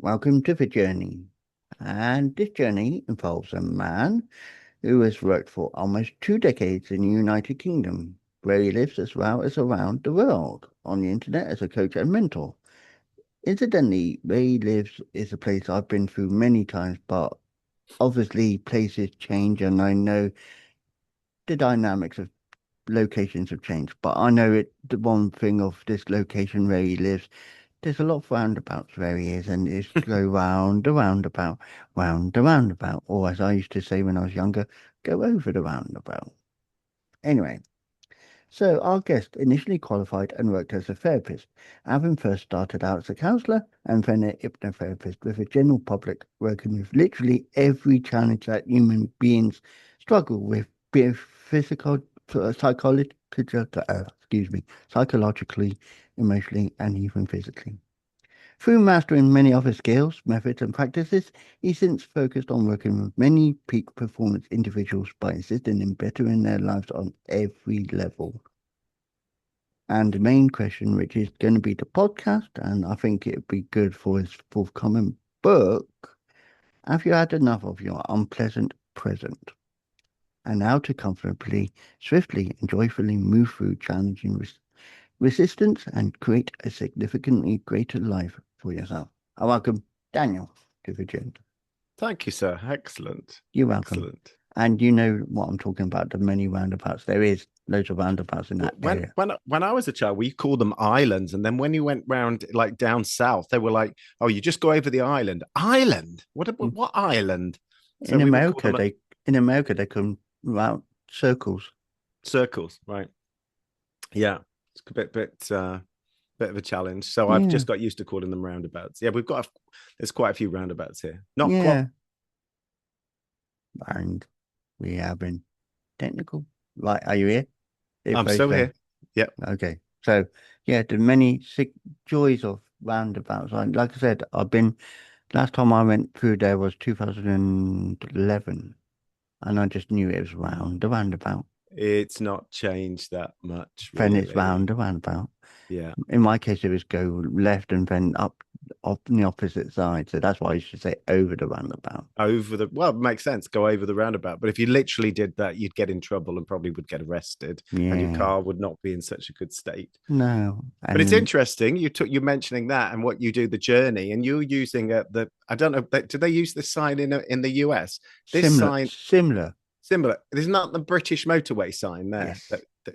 Welcome to the journey. And this journey involves a man who has worked for almost 2 decades in the United Kingdom, where he lives as well as around the world on the internet as a coach and mentor. Incidentally, where he lives is a place I've been through many times, but obviously places change, and I know the dynamics of locations have changed. But I know the one thing of this location where he lives. There's a lot of roundabouts where he is, and it's go round the roundabout, or as I used to say when I was younger, go over the roundabout. Anyway, so our guest initially qualified and worked as a therapist, having first started out as a counsellor and then a hypnotherapist with the general public, working with literally every challenge that human beings struggle with, be it physical, psychologically, emotionally, and even physically. Through mastering many other skills, methods, and practices, he's since focused on working with many peak performance individuals by insisting in bettering their lives on every level. And the main question, which is going to be the podcast, and I think it'd be good for his forthcoming book, have you had enough of your unpleasant present? And how to comfortably, swiftly, and joyfully move through challenging resistance and create a significantly greater life for yourself. I welcome Daniel to the journey. Thank you, sir. Excellent. You're welcome. Excellent. And you know what I'm talking about, the many roundabouts. There is loads of roundabouts in that When area. when when I was a child, we called them islands, and then when you went round like down south, they were like, "Oh, you just go over the island." Island? What island? So In we would call America, them they come round circles. circles, right? Yeah, it's a bit of a challenge. So I've Yeah, just got used to calling them roundabouts. Yeah, there's quite a few roundabouts here. Not quite. yeah. And we have been technical. Right, are you here? If I'm I still say, here. Yeah, okay. So yeah, the many sick joys of roundabouts. Like I said, I've been last time I went through there was 2011, and I just knew it was round the roundabout. it's not changed that much, Then it's really. round the roundabout. Yeah. In my case, it was go left and then up on the opposite side. So that's why I should say over the roundabout. It makes sense, go over the roundabout, but if you literally did that, you'd get in trouble and probably would get arrested, and your Yeah. car would not be in such a good state. No. But it's And interesting you mentioning that and what you do, the journey, and you're using the I don't know, do they use this sign in the US? This similar, sign similar. similar, there's not the British motorway sign there. Yes.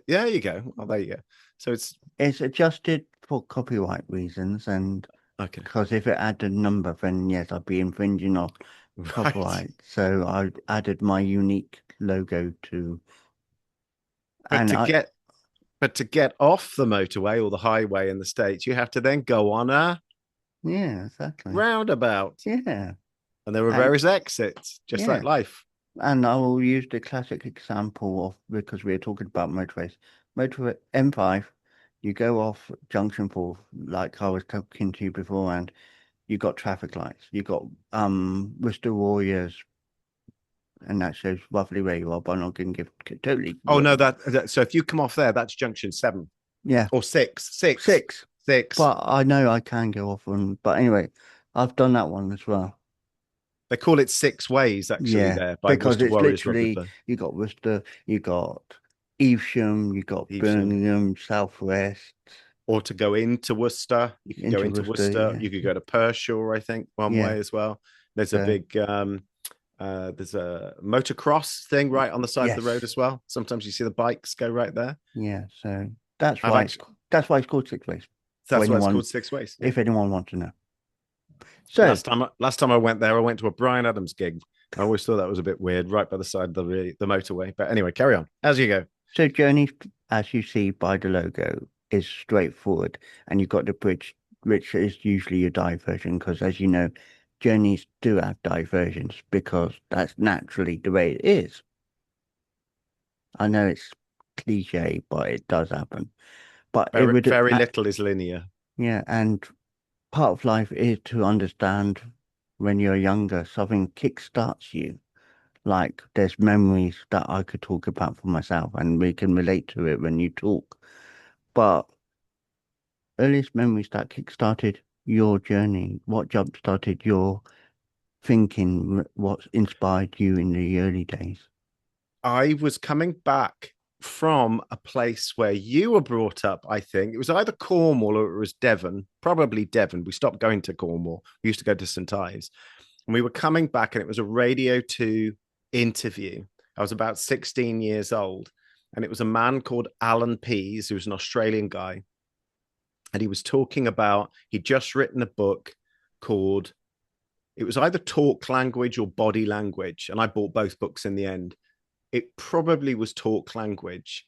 Yeah, there you go. Oh, there you go. So it's It's adjusted for copyright reasons, and okay. because if it had a number, then yes, I'd be infringing on Right. copyright. So I added my unique logo to, But and to I, get but to get off the motorway or the highway in the States, you have to then go on a yeah, exactly. roundabout. Yeah. And there were And various exits, just like yeah. life. And I will use the classic example of because we are talking about motorways. Motorway M5, you go off Junction 4, like I was talking to you before, and you got traffic lights. You got Worcester Warriors, and that shows roughly where you are, but I'm not going to give totally. Oh no, so if you come off there, that's junction 7 Yeah, or 6, 6, six. 6. But I know I can go off on. But anyway, I've done that one as well. They call it 6 ways actually Yeah, there by because Worcester it's Warriors Rugby literally Club. you got Worcester, you got Evesham, you got Evesham. Birmingham, Southwest, Or to go into Worcester, you could go into into Worcester. Worcester. Yeah, You could go to Pershore, I think, one yeah. way as well. There's a So big there's a motocross thing right on the side of the road yes, as well. Sometimes you see the bikes go right there. yeah. So that's I've why it's actually that's why it's called six ways. For That's why it's called anyone, 6 ways. Yeah. if anyone wants to know. So Last time I went there, I went to a Brian Adams gig. I always thought that was a bit weird, right by the side of the motorway. But anyway, carry on as you go. so journey, as you see by the logo, is straightforward, and you've got the bridge, which is usually your diversion, because as you know, journeys do have diversions because that's naturally the way it is. I know it's cliche, but it does happen. But it Very, would, very little is linear. yeah, and part of life is to understand when you're younger, something kickstarts you. Like there's memories that I could talk about for myself, and we can relate to it when you talk. But earliest memories that kickstarted your journey? What jump started your thinking? What inspired you in the early days? I was coming back from a place where you were brought up, I think. It was either Cornwall or it was Devon, probably Devon. We stopped going to Cornwall. We used to go to St. Ives. And we were coming back, and it was a Radio 2 interview. I was about 16 years old. And it was a man called Alan Pease, who was an Australian guy. And he was talking about, he'd just written a book called, it was either Talk Language or Body Language. And I bought both books in the end. It probably was Talk Language.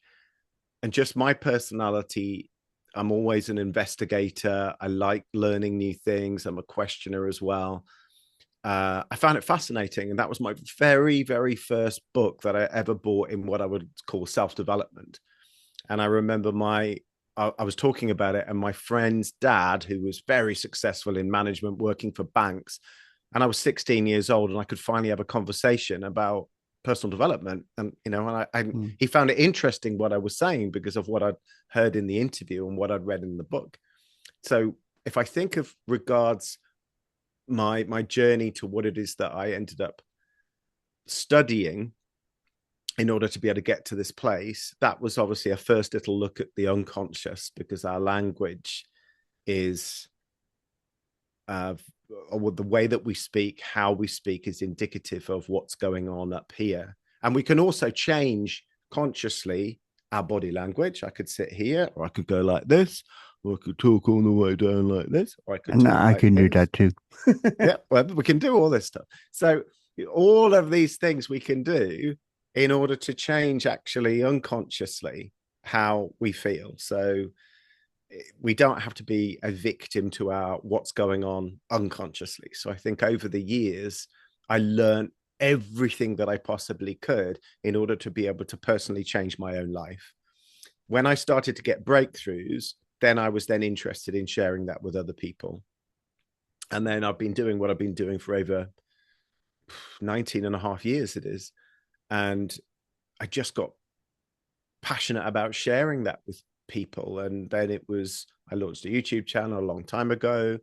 And just my personality, I'm always an investigator. I like learning new things. I'm a questioner as well. I found it fascinating. And that was my very, very first book that I ever bought in what I would call self-development. And I remember I was talking about it, and my friend's dad, who was very successful in management, working for banks, and I was 16 years old, and I could finally have a conversation about personal development. And, you know, he found it interesting what I was saying because of what I'd heard in the interview and what I'd read in the book. So if I think of regards my journey to what it is that I ended up studying in order to be able to get to this place, that was obviously a first little look at the unconscious, because our language is or the way that we speak, how we speak, is indicative of what's going on up here. And we can also change consciously our body language. I could sit here, or I could go like this, or I could talk all the way down like this, or I could And talk I like can do this. that too. Yeah, well, we can do all this stuff. So all of these things we can do in order to change actually unconsciously how we feel. So we don't have to be a victim to our what's going on unconsciously. So I think over the years, I learned everything that I possibly could in order to be able to personally change my own life. When I started to get breakthroughs, then I was then interested in sharing that with other people. And then I've been doing what I've been doing for over 19 and a half years it is. And I just got passionate about sharing that with people. And then I launched a YouTube channel a long time ago,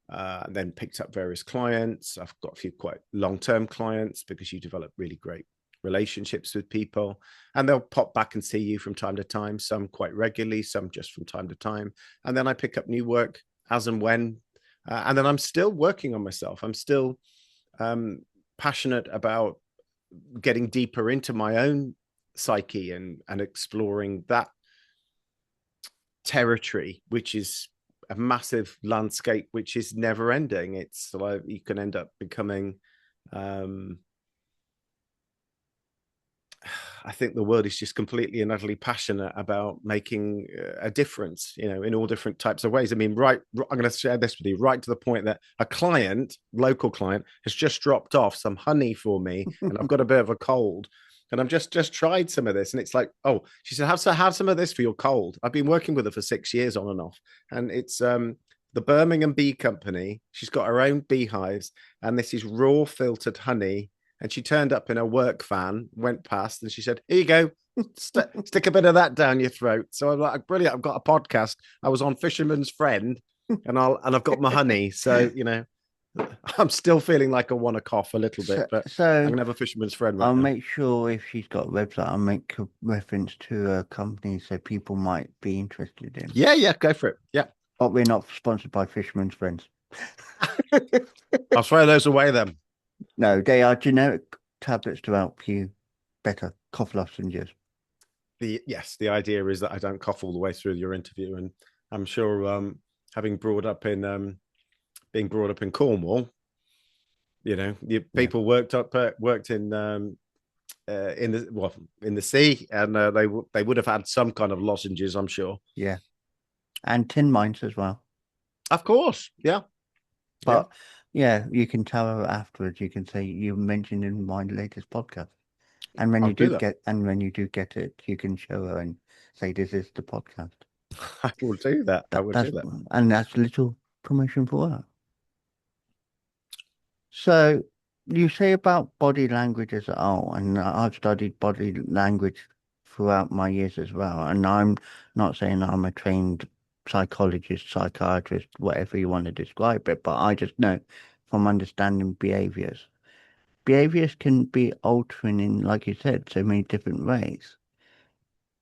and then picked up various clients. I've got a few quite long-term clients, because you develop really great relationships with people, and they'll pop back and see you from time to time, some quite regularly, some just from time to time. And then I pick up new work as and when. And then I'm still working on myself. I'm still passionate about getting deeper into my own psyche and exploring that territory, which is a massive landscape which is never ending. It's like you can end up becoming I think the world is just completely and utterly passionate about making a difference, you know, in all different types of ways. I mean, I'm going to share this with you, right to the point that a client, local client, has just dropped off some honey for me, and I've got a bit of a cold. And I've just tried some of this, and it's like, oh, she said, have some of this for your cold. I've been working with her for 6 years on and off, and it's the Birmingham Bee Company. She's got her own beehives, and this is raw filtered honey. And she turned up in her work van, went past, and she said, "Here you go, stick a bit of that down your throat." So I'm like, "Brilliant! I've got a podcast. I was on Fisherman's Friend, and I've got my honey." So you know, I'm still feeling like I want to cough a little bit, but I'm gonna have a Fisherman's Friend right I'll now. make sure if she's got a website, I'll make a reference to a company so people might be interested in. Yeah, go for it. Yeah, But we're not sponsored by Fisherman's Friends. I'll throw those away then. No, they are generic tablets to help you better cough lozenges. The idea is that I don't cough all the way through your interview, and I'm sure having being brought up in Cornwall, you know, people worked in in the sea, and they would have had some kind of lozenges, I'm sure. Yeah, and tin mines as well. Of course, yeah. But yeah, you can tell her afterwards. You can say you mentioned in my latest podcast, and when you do get it, you can show her and say this is the podcast. I will do that. I will do that. And that's a little promotion for her. So you say about body language as a whole, and I've studied body language throughout my years as well. And I'm not saying I'm a trained psychologist, psychiatrist, whatever you want to describe it, but I just know from understanding behaviors. Behaviors can be altering in, like you said, so many different ways.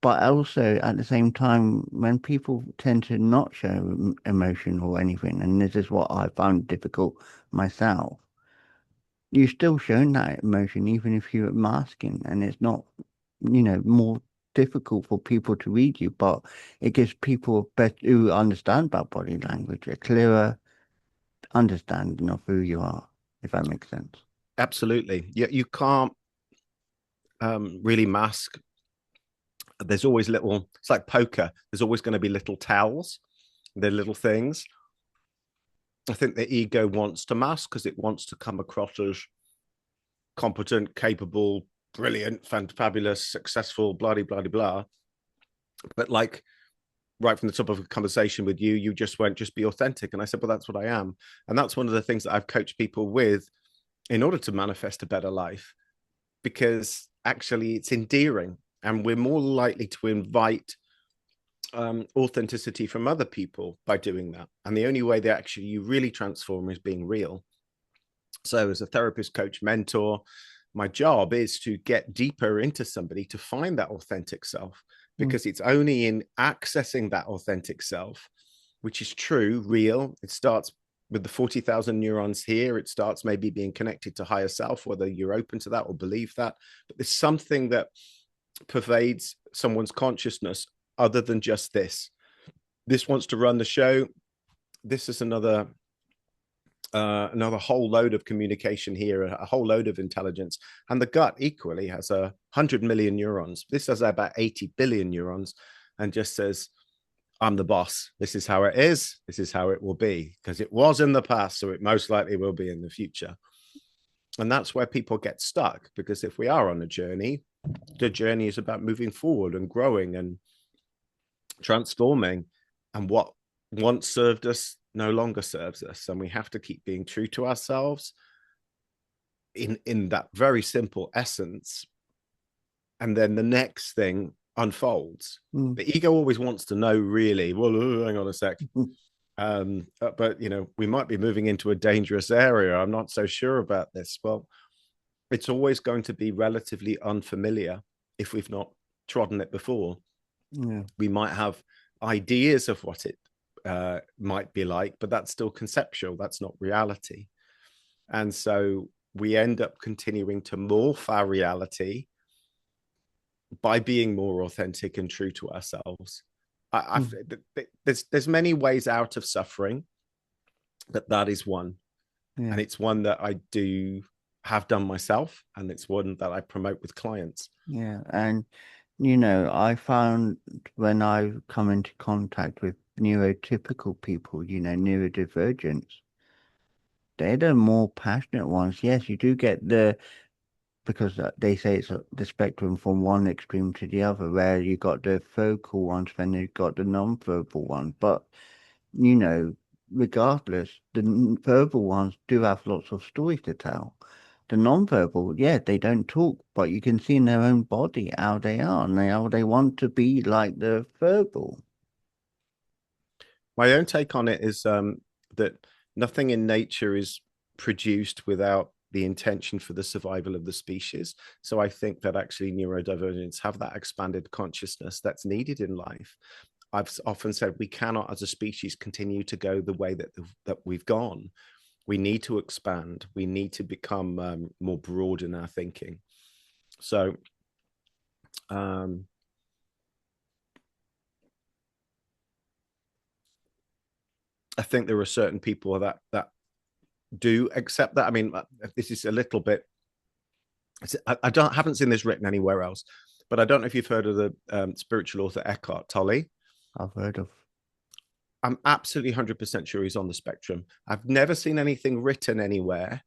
But also at the same time, when people tend to not show emotion or anything, and this is what I found difficult myself, you're still showing that emotion even if you're masking, and it's not, more difficult for people to read you, but it gives people who understand about body language a clearer understanding of who you are, if that makes sense. Absolutely. You can't really mask. There's always little, it's like poker. There's always going to be little tells. They're little things. I think the ego wants to mask because it wants to come across as competent, capable, brilliant, fabulous, successful, blah, blah, blah, blah. But like right from the top of a conversation with you, you just went, just be authentic. And I said, well, that's what I am. And that's one of the things that I've coached people with in order to manifest a better life, because actually it's endearing and we're more likely to invite authenticity from other people by doing that. And the only way that actually you really transform is being real. So as a therapist, coach, mentor, my job is to get deeper into somebody to find that authentic self, because it's only in accessing that authentic self, which is true, real. It starts with the 40,000 neurons here. It starts maybe being connected to higher self, whether you're open to that or believe that. But there's something that pervades someone's consciousness other than just this. This wants to run the show. This is another whole load of communication here, a whole load of intelligence. And the gut equally has 100 million neurons. This has about 80 billion neurons and just says, I'm the boss. This is how it is. This is how it will be, because it was in the past, so it most likely will be in the future. And that's where people get stuck, because if we are on a journey, the journey is about moving forward and growing and transforming. And what once served us no longer serves us. And we have to keep being true to ourselves in that very simple essence. And then the next thing unfolds. The ego always wants to know, really, well, hang on a sec. But we might be moving into a dangerous area. I'm not so sure about this. Well, it's always going to be relatively unfamiliar if we've not trodden it before. Yeah. We might have ideas of what it might be like, but that's still conceptual. That's not reality. And so we end up continuing to morph our reality by being more authentic and true to ourselves. There's many ways out of suffering, but that is one. Yeah. And it's one that I have done myself, and it's one that I promote with clients. Yeah. And, I found when I come into contact with neurotypical people, neurodivergents, they're the more passionate ones. Yes, you do get because they say it's the spectrum from one extreme to the other, where you got the vocal ones, then you've got the non-verbal ones. But, regardless, the verbal ones do have lots of stories to tell. The non-verbal, yeah, they don't talk, but you can see in their own body how they are and how they want to be like the verbal. My own take on it is that nothing in nature is produced without the intention for the survival of the species. So I think that actually neurodivergents have that expanded consciousness that's needed in life. I've often said we cannot, as a species, continue to go the way that we've gone. We need to expand. We need to become more broad in our thinking. So, I think there are certain people that do accept that. I mean, this is a little bit. I haven't seen this written anywhere else, but I don't know if you've heard of the spiritual author Eckhart Tolle. I've heard of. I'm absolutely 100% sure he's on the spectrum. I've never seen anything written anywhere,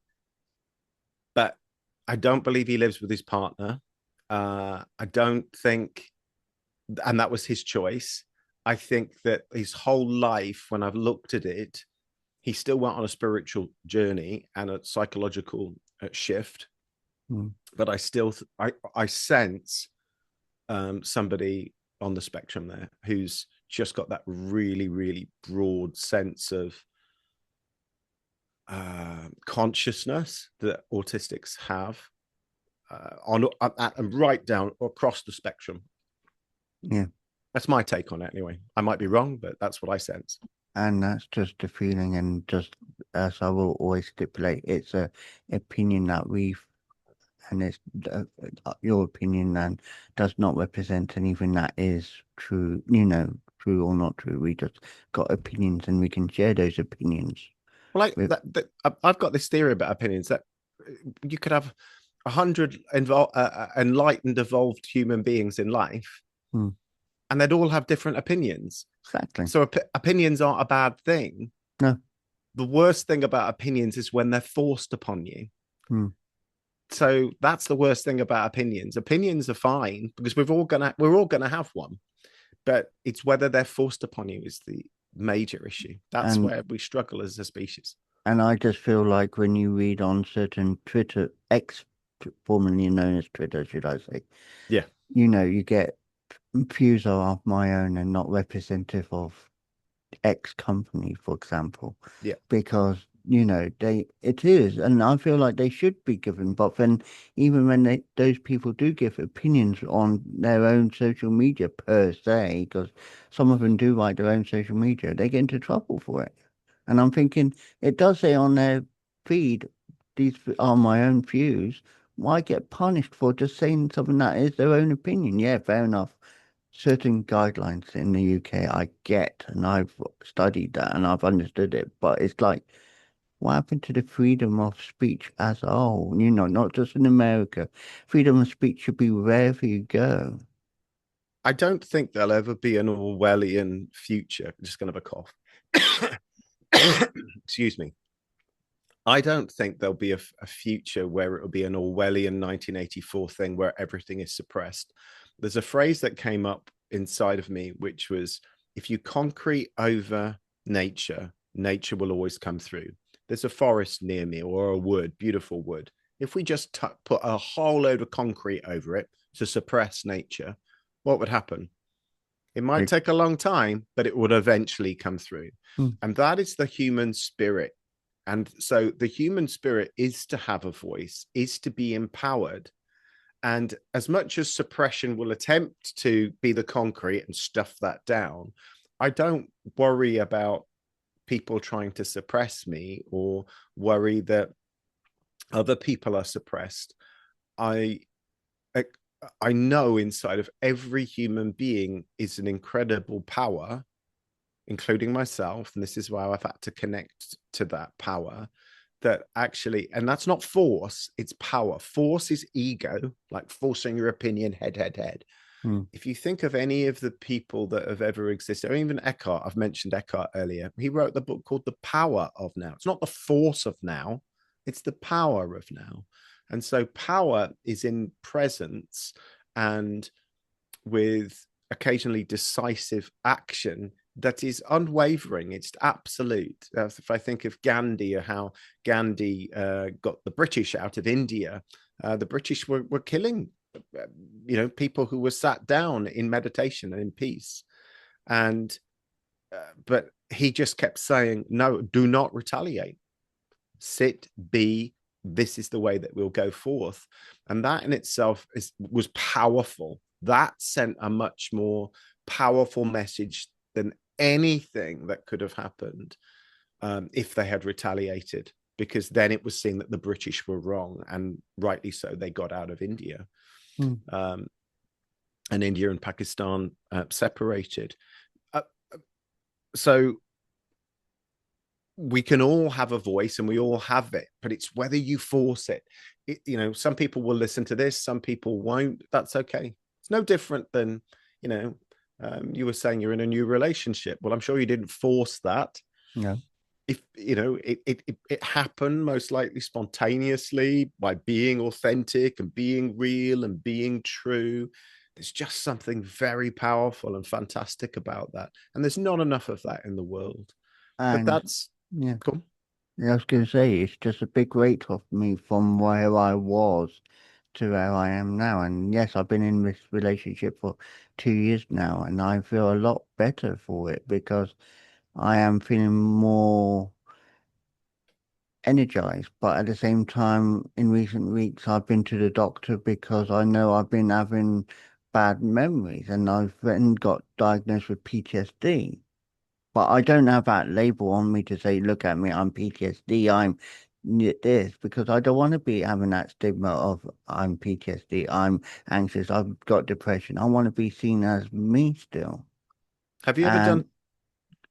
but I don't believe he lives with his partner. I don't think, and that was his choice. I think that his whole life, when I've looked at it, he still went on a spiritual journey and a psychological shift. But I still, I sense somebody on the spectrum there who's just got that really, really broad sense of consciousness that autistics have on and right down across the spectrum. Yeah. That's my take on it anyway. I might be wrong, but that's what I sense. And that's just a feeling, and just as I will always stipulate, it's a opinion that we've, and it's your opinion, and does not represent anything that is true, true or not true. We just got opinions, and we can share those opinions Well, like with. I've got this theory about opinions that you could have 100 enlightened, evolved human beings in life, Hmm, and they'd all have different opinions. exactly. So opinions aren't a bad thing. No. The worst thing about opinions is when they're forced upon you. Hmm. So that's the worst thing about opinions. Opinions are fine because we're all gonna have one, but it's whether they're forced upon you is the major issue. That's And where we struggle as a species. and I just feel like when you read on certain Twitter, X, formerly known as Twitter, should I say, Yeah, you get views are of my own and not representative of X company, for example, yeah. because it is, and I feel like they should be given. But then, even when those people do give opinions on their own social media per se, because some of them do write their own social media, they get into trouble for it. And I'm thinking, it does say on their feed, these are my own views. Why get punished for just saying something that is their own opinion? Yeah, fair enough. Certain guidelines in the UK I get, and I've studied that and I've understood it, but it's like, what happened to the freedom of speech as a whole? Not just in America. Freedom of speech should be wherever you go. I don't think there'll ever be an Orwellian future. I'm just gonna have a cough. Excuse me. I don't think there'll be a future where it'll be an Orwellian 1984 thing where everything is suppressed. There's a phrase that came up inside of me, which was if you concrete over nature, nature will always come through. There's a forest near me or a wood, beautiful wood. If we just put a whole load of concrete over it to suppress nature, what would happen? It might Like, take a long time, but it would eventually come through. hmm, And that is the human spirit. And so the human spirit is to have a voice, is to be empowered. And as much as suppression will attempt to be the concrete and stuff that down, I don't worry about people trying to suppress me or worry that other people are suppressed. I I know inside of every human being is an incredible power, including myself. And this is why I've had to connect to that power that actually, and that's not force, it's power. Force is ego, like forcing your opinion head, head, head. hmm, If you think of any of the people that have ever existed, or even Eckhart, I've mentioned Eckhart earlier, he wrote the book called The Power of Now. It's not the force of now, it's the power of now. And so power is in presence and with occasionally decisive action that is unwavering. It's absolute. If I think of Gandhi or how Gandhi got the British out of India, the British were killing, people who were sat down in meditation and in peace. And but he just kept saying, no, do not retaliate. Sit, be. This is the way that we'll go forth, and that in itself was powerful. That sent a much more powerful message than anything that could have happened if they had retaliated, because then it was seen that the British were wrong, and rightly so. They got out of India, hmm. um, and India and Pakistan separated. Uh, so we can all have a voice and we all have it, but it's whether you force it. Some people will listen to this, some people won't. That's okay. It's no different than, you were saying you're in a new relationship. Well, I'm sure you didn't force that. Yeah. If it happened most likely spontaneously by being authentic and being real and being true. There's just something very powerful and fantastic about that, and there's not enough of that in the world. But And that's yeah, cool. yeah, I was going to say, it's just a big weight off me from where I was. to where I am now. And yes, I've been in this relationship for 2 years now, and I feel a lot better for it because I am feeling more energized. But at the same time, in recent weeks, I've been to the doctor because I know I've been having bad memories, and I've then got diagnosed with PTSD. But I don't have that label on me to say, look at me, I'm PTSD, this, because I don't want to be having that stigma of I'm PTSD, I'm anxious, I've got depression. I want to be seen as me still. Have you ever done,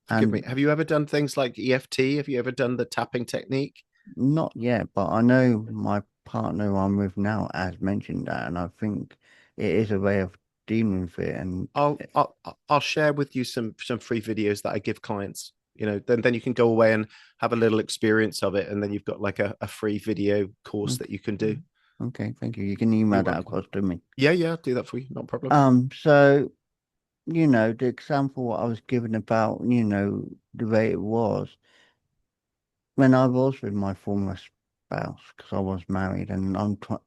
And forgive me, and have you ever done things like EFT? Have you ever done the tapping technique? not yet, but I know my partner I'm with now has mentioned that, and I think it is a way of dealing with it. And I'll share with you some free videos that I give clients. Then you can go away and have a little experience of it, and then you've got like a free video course mm, that you can do. okay, thank you. You can email You're that welcome. across to me. Yeah, yeah, I'll do that for you. Not a problem. So the example what I was given about, the way it was when I was with my former spouse, because I was married, and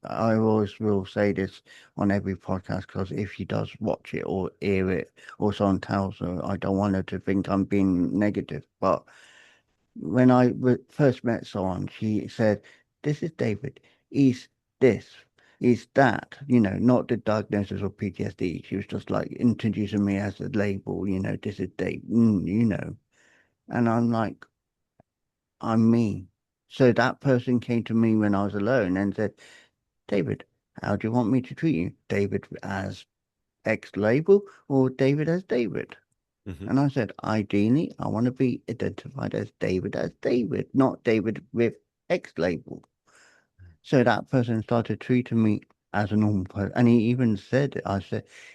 I always will say this on every podcast, because if she does watch it or hear it, or someone tells her, I don't want her to think I'm being negative. But when I first met someone, she said, "This is David. He's this." He's that, not the diagnosis of PTSD. She was just like introducing me as a label, this is Dave, And I'm like, I'm me. So that person came to me when I was alone and said, David, how do you want me to treat you? David as X label or David as David? Hmm. And I said, ideally, I want to be identified as David, not David with X label. So that person started treating me as a normal person. And he even said,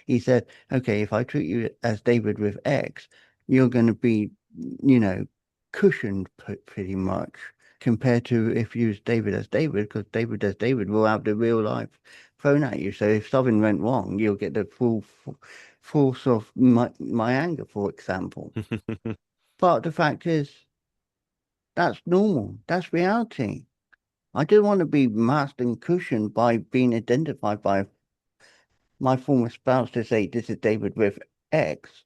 he said, okay, if I treat you as David with X, you're going to be, you know, cushioned pretty much compared to if you use David as David, because David as David will have the real life thrown at you. So if something went wrong, you'll get the full force of my anger, for example. But the fact is, that's normal. That's reality. I didn't want to be masked and cushioned by being identified by my former spouse to say this is David with X.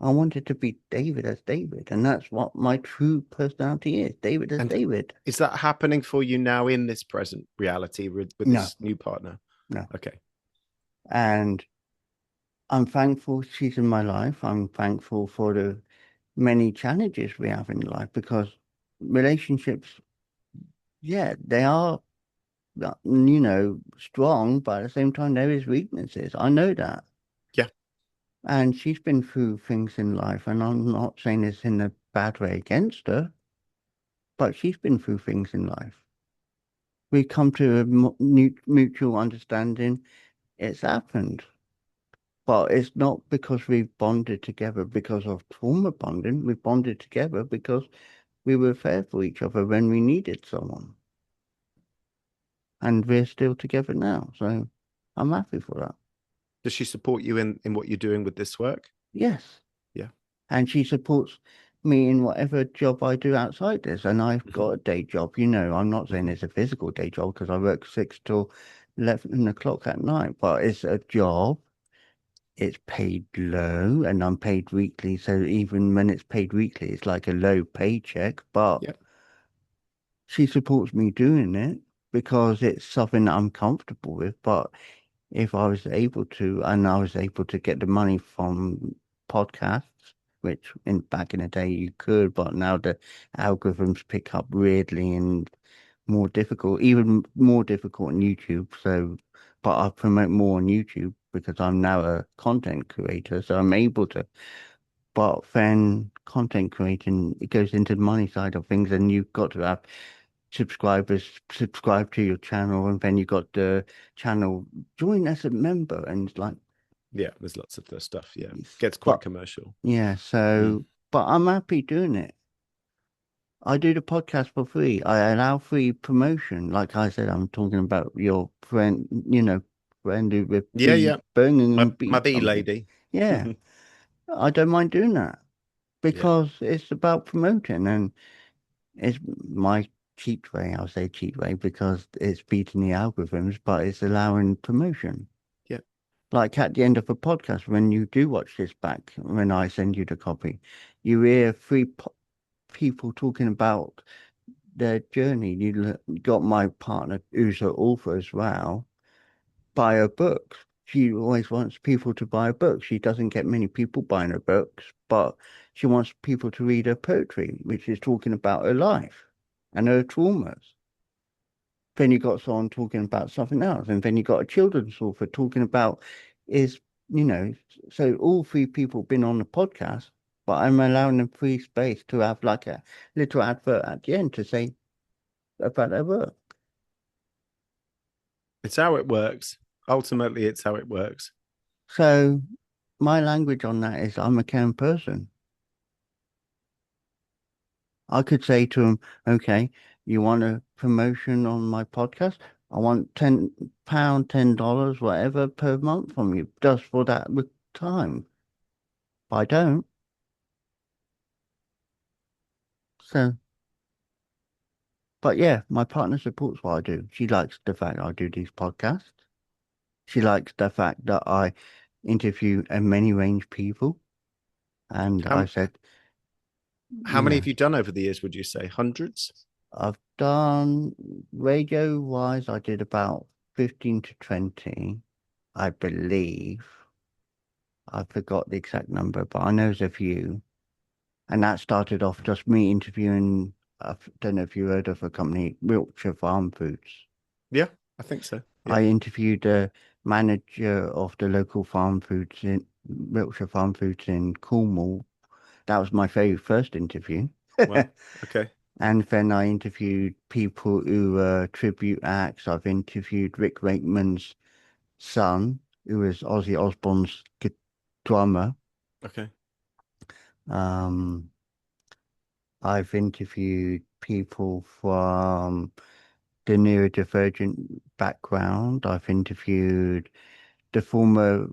I wanted to be David as David, and that's what my true personality is, David as And David. is that happening for you now in this present reality with No, this new partner? no. Okay. And I'm thankful she's in my life. I'm thankful for the many challenges we have in life because relationships, yeah, they are, strong, but at the same time, there is weaknesses. I know that. Yeah. And she's been through things in life, and I'm not saying this in a bad way against her, but she's been through things in life. We come to a mutual understanding. It's happened, but it's not because we've bonded together because of trauma bonding. We bonded together because we were there for each other when we needed someone, and we're still together now. So I'm happy for that. Does she support you in what you're doing with this work? Yes. Yeah. And she supports me in whatever job I do outside this. And I've Hmm. got a day job. I'm not saying Hmm. it's a physical day job because I work 6 till 11 o'clock at night, but it's a job. It's paid low and I'm paid weekly. So even when it's paid weekly, it's like a low paycheck. But Yeah. she supports me doing it because it's something that I'm comfortable with. But if I was able to, and I was able to get the money from podcasts, which in back in the day you could, but now the algorithms pick up weirdly and more difficult, even more difficult on YouTube. So, but I promote more on YouTube because I'm now a content creator, so I'm able to. But then content creating, it goes into the money side of things, and you've got to have subscribers subscribe to your channel, and then you got the channel join as a member, and it's like, Yeah. There's lots of the stuff. Yeah. it's, Gets quite but commercial. yeah, Mm. but I'm happy doing it. I do the podcast for free. I allow free promotion. Like I said, I'm talking about your friend, friend with Yeah. bee Yeah. Birmingham My Bee bee Company. lady. Yeah, I don't mind doing that Yeah. because it's about promoting, and it's my cheat way. I'll say cheat way because it's beating the algorithms, but it's allowing promotion. Yeah. Like at the end of a podcast, when you do watch this back, when I send you the copy, you hear people talking about their journey. Got my partner, who's an author as well, buy a book. She always wants people to buy a book. She doesn't get many people buying her books, but she wants people to read her poetry, which is talking about her life and her traumas. Then you got someone talking about something else, and then you got a children's author talking about is, you know, so all three people been on the podcast, but I'm allowing them free space to have like a little advert at the end to say about their work. It's how it works. Ultimately, it's how it works. So my language on that is I'm a caring person. I could say to them, okay, you want a promotion on my podcast? I want £10, $10, whatever per month from you, just for that time. I don't. So, but yeah, my partner supports what I do. She likes the fact I do these podcasts. She likes the fact that I interview a many range people. And I How said, how you many know, have you done over the years? Would you say hundreds? I've done radio wise, I did about 15 to 20, I believe. I forgot the exact number, but I know there's a few. And that started off just me interviewing, I don't know if you heard of a company, Wiltshire Farm Foods. Yeah, I think so. Yeah. I interviewed the manager of the local farm foods in Wiltshire Farm Foods in Cornwall. That was my very first interview. Well, okay. And then I interviewed people who were tribute acts. I've interviewed Rick Wakeman's son, who was Ozzy Osbourne's drummer. Okay. Um, I've interviewed people from the neurodivergent background. I've interviewed the former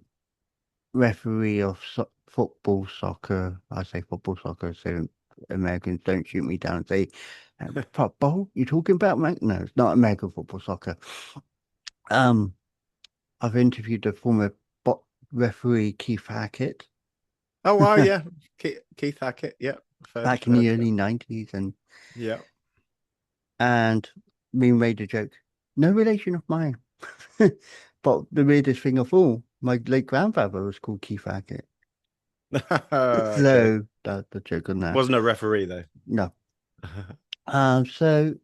referee of football, soccer. I say football, soccer, so Americans don't shoot me down and say, football? You talking about, mate? No, it's not American football, soccer. Um, I've interviewed the former referee Keith Hackett Oh wow, yeah. Keith Hackett. Yeah. back in Heard the of him. early 90s Yeah. and we made a joke. No relation of mine. But the weirdest thing of all, my late grandfather was called Keith Hackett. Okay. So that's the joke on that. Wasn't a referee though. No. So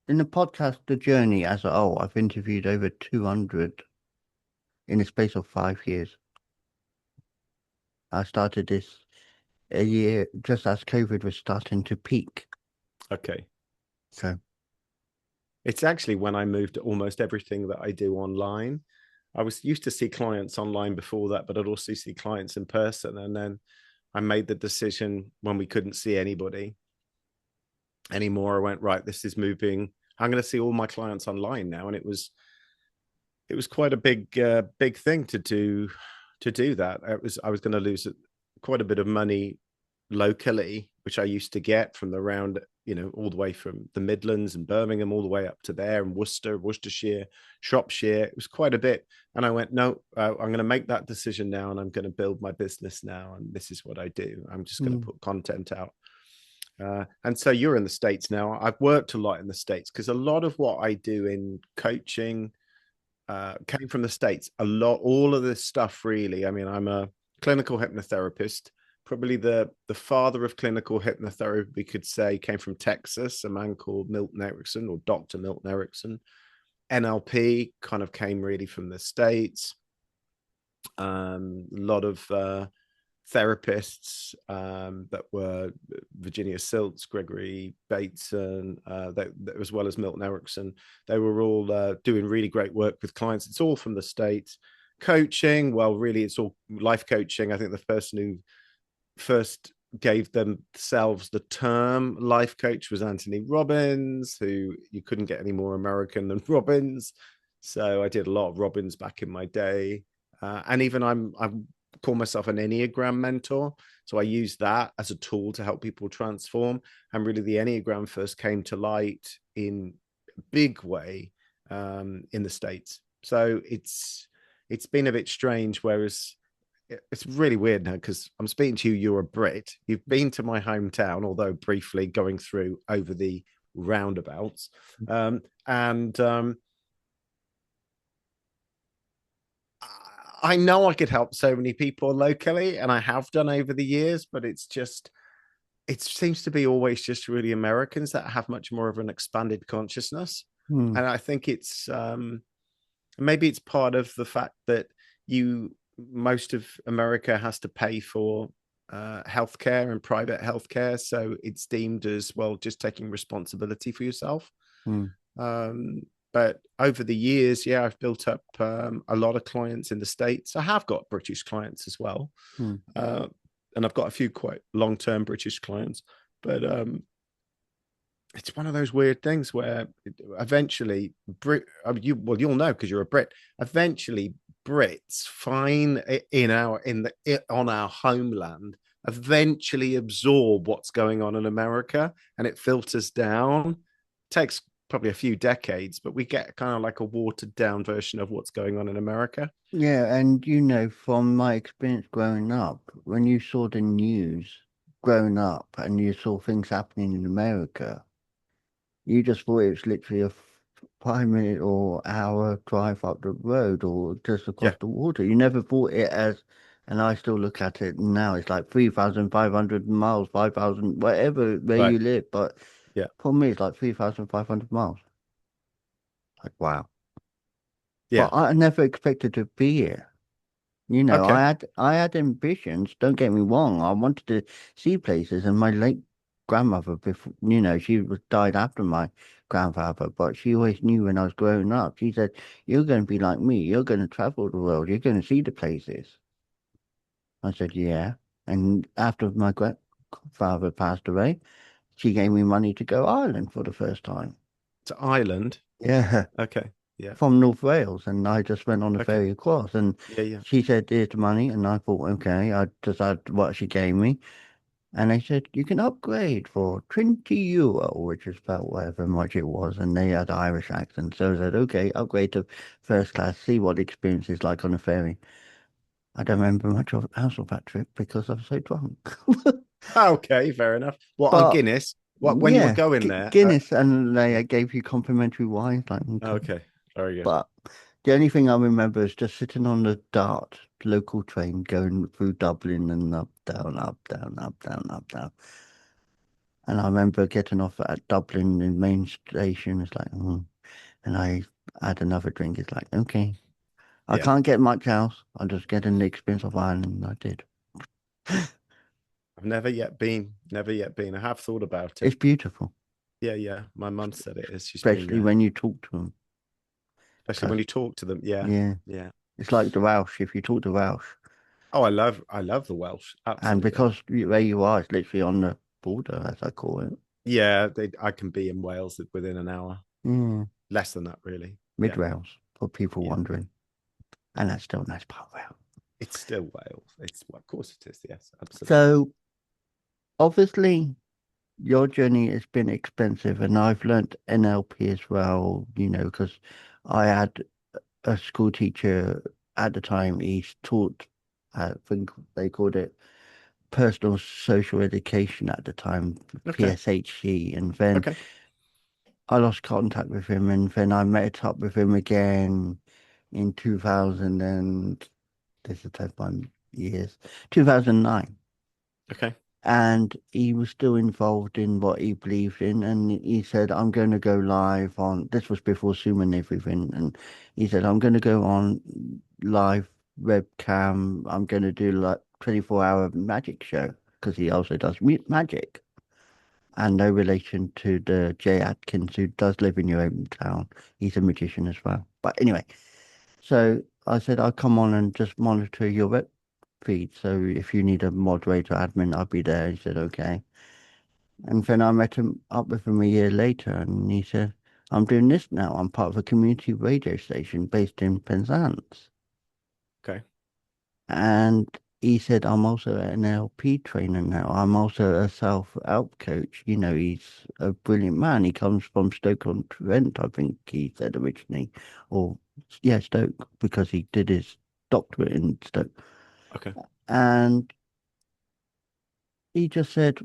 in the podcast, The Journey as a whole, I've interviewed over 200 in the space of 5 years. I started this a year just as COVID was starting to peak. Okay. So, It's actually when I moved almost everything that I do online. I was used to see clients online before that, but I'd also see clients in person. And then I made the decision when we couldn't see anybody anymore. I went, right, this is moving. I'm going to see all my clients online now. And it was quite a big thing to do that. I was going to lose quite a bit of money locally, which I used to get from the round, all the way from the Midlands and Birmingham, all the way up to there, and Worcestershire, Shropshire. It was quite a bit. And I went, no, I'm going to make that decision now, and I'm going to build my business now. And this is what I do. I'm just going to put content out. And so you're in the States now. I've worked a lot in the States because a lot of what I do in coaching came from the States. All of this stuff, really. I mean, I'm a clinical hypnotherapist. Probably the father of clinical hypnotherapy, we could say, came from Texas, a man called Milton Erickson, or Dr. Milton Erickson. NLP kind of came really from the States. A lot of therapists that were Virginia Siltz, Gregory Bateson, as well as Milton Erickson. They were all doing really great work with clients. It's all from the States. Coaching, well, really, it's all life coaching. I think the person who first gave themselves the term life coach was Anthony Robbins, who you couldn't get any more American than Robbins. So I did a lot of Robbins back in my day. And even I'm call myself an Enneagram mentor. So I use that as a tool to help people transform. And really, the Enneagram first came to light in a big way in the States. So it's been a bit strange. Whereas it's really weird now because I'm speaking to you. You're a Brit. You've been to my hometown, although briefly going through over the roundabouts. And I know I could help so many people locally, and I have done over the years, but it's just, it seems to be always just really Americans that have much more of an expanded consciousness. Hmm. And I think it's maybe it's part of the fact that most of America has to pay for healthcare and private healthcare. So it's deemed as, well, just taking responsibility for yourself. Hmm. Um, but over the years, yeah, I've built up a lot of clients in the States. I have got British clients as well. Hmm. And I've got a few quite long-term British clients. But it's one of those weird things where eventually you'll know because you're a Brit. Eventually, Brits find on our homeland eventually absorb what's going on in America, and it filters down. It takes probably a few decades, but we get kind of like a watered down version of what's going on in America. Yeah, and from my experience growing up, when you saw the news growing up and you saw things happening in America, you just thought it was literally a 5 minute or hour drive up the road or just across Yeah, the water. You never thought it as, and I still look at it now, it's like 3,500 miles, 5,000, whatever, where right. you live. But Yeah, for me, it's like 3,500 miles. Like, wow. But yeah. I never expected to be here. Okay. I had ambitions, don't get me wrong. I wanted to see places, and my late grandmother, before, she was died after my grandfather, but she always knew when I was growing up. She said, "You're going to be like me. You're going to travel the world. You're going to see the places." I said, "Yeah." And after my grandfather passed away, she gave me money to go Ireland for the first time. To Ireland. Yeah. Okay. Yeah. From North Wales, and I just went on the Okay. ferry across. And Yeah, yeah. she said, "Here's the money," and I thought, okay, I decided what she gave me, and they said you can upgrade for €20, which is about whatever much it was, and they had Irish accent, so I said, okay, upgrade to first class, see what the experience is like on the ferry. I don't remember much else of that trip because I was so drunk. Okay, fair enough. What on But Guinness? What when you were yeah, going there? Guinness, and they gave you complimentary wine, like okay. Okay, very good. But the only thing I remember is just sitting on the Dart local train going through Dublin and up, down, up, down, up, down, up, down. And I remember getting off at Dublin in main station. It's like, and I had another drink. It's like, okay, I Yeah, can't get much else. I'm just getting the experience of Ireland. And I did. I've never yet been. Never yet been. I have thought about It's it. beautiful, Yeah, yeah. My mum said it is. She's been especially there, when you talk to them. especially Because, when you talk to them. Yeah, yeah, yeah. it's like the Welsh. If you talk to Welsh, Oh, I love the Welsh. and Absolutely. because where you are, it's literally on the border, as I call it. Yeah, I can be in Wales within an hour. Yeah. Less than that, really. Mid Yeah, Wales, for people yeah. wondering. And that's still a nice part of Wales. It's still Wales. It's well, of course it is. Yes, absolutely. So obviously your journey has been expensive, and I've learnt NLP as well, because I had a school teacher at the time. He taught, I think they called it personal social education at the time, Okay. PSHE. And then Okay. I lost contact with him, and then I met up with him again in 2000, and this is 10 years, 2009. Okay. And he was still involved in what he believed in. And he said, I'm going to go live on, this was before Zoom and everything. And he said, I'm going to go on live webcam. I'm going to do like 24-hour magic show because he also does magic. And no relation to the Jay Atkins who does live in your hometown. He's a magician as well. But anyway, so I said, I'll come on and just monitor your web feed. So if you need a moderator admin, I'll be there. He said, okay. And then I met him up with him a year later, and he said, I'm doing this now. I'm part of a community radio station based in Penzance. Okay. And he said, I'm also an NLP trainer now. I'm also a self-help coach. He's a brilliant man. He comes from Stoke-on-Trent, I think he said originally. Or, yeah, Stoke, because he did his doctorate in Stoke. Okay. And he just said,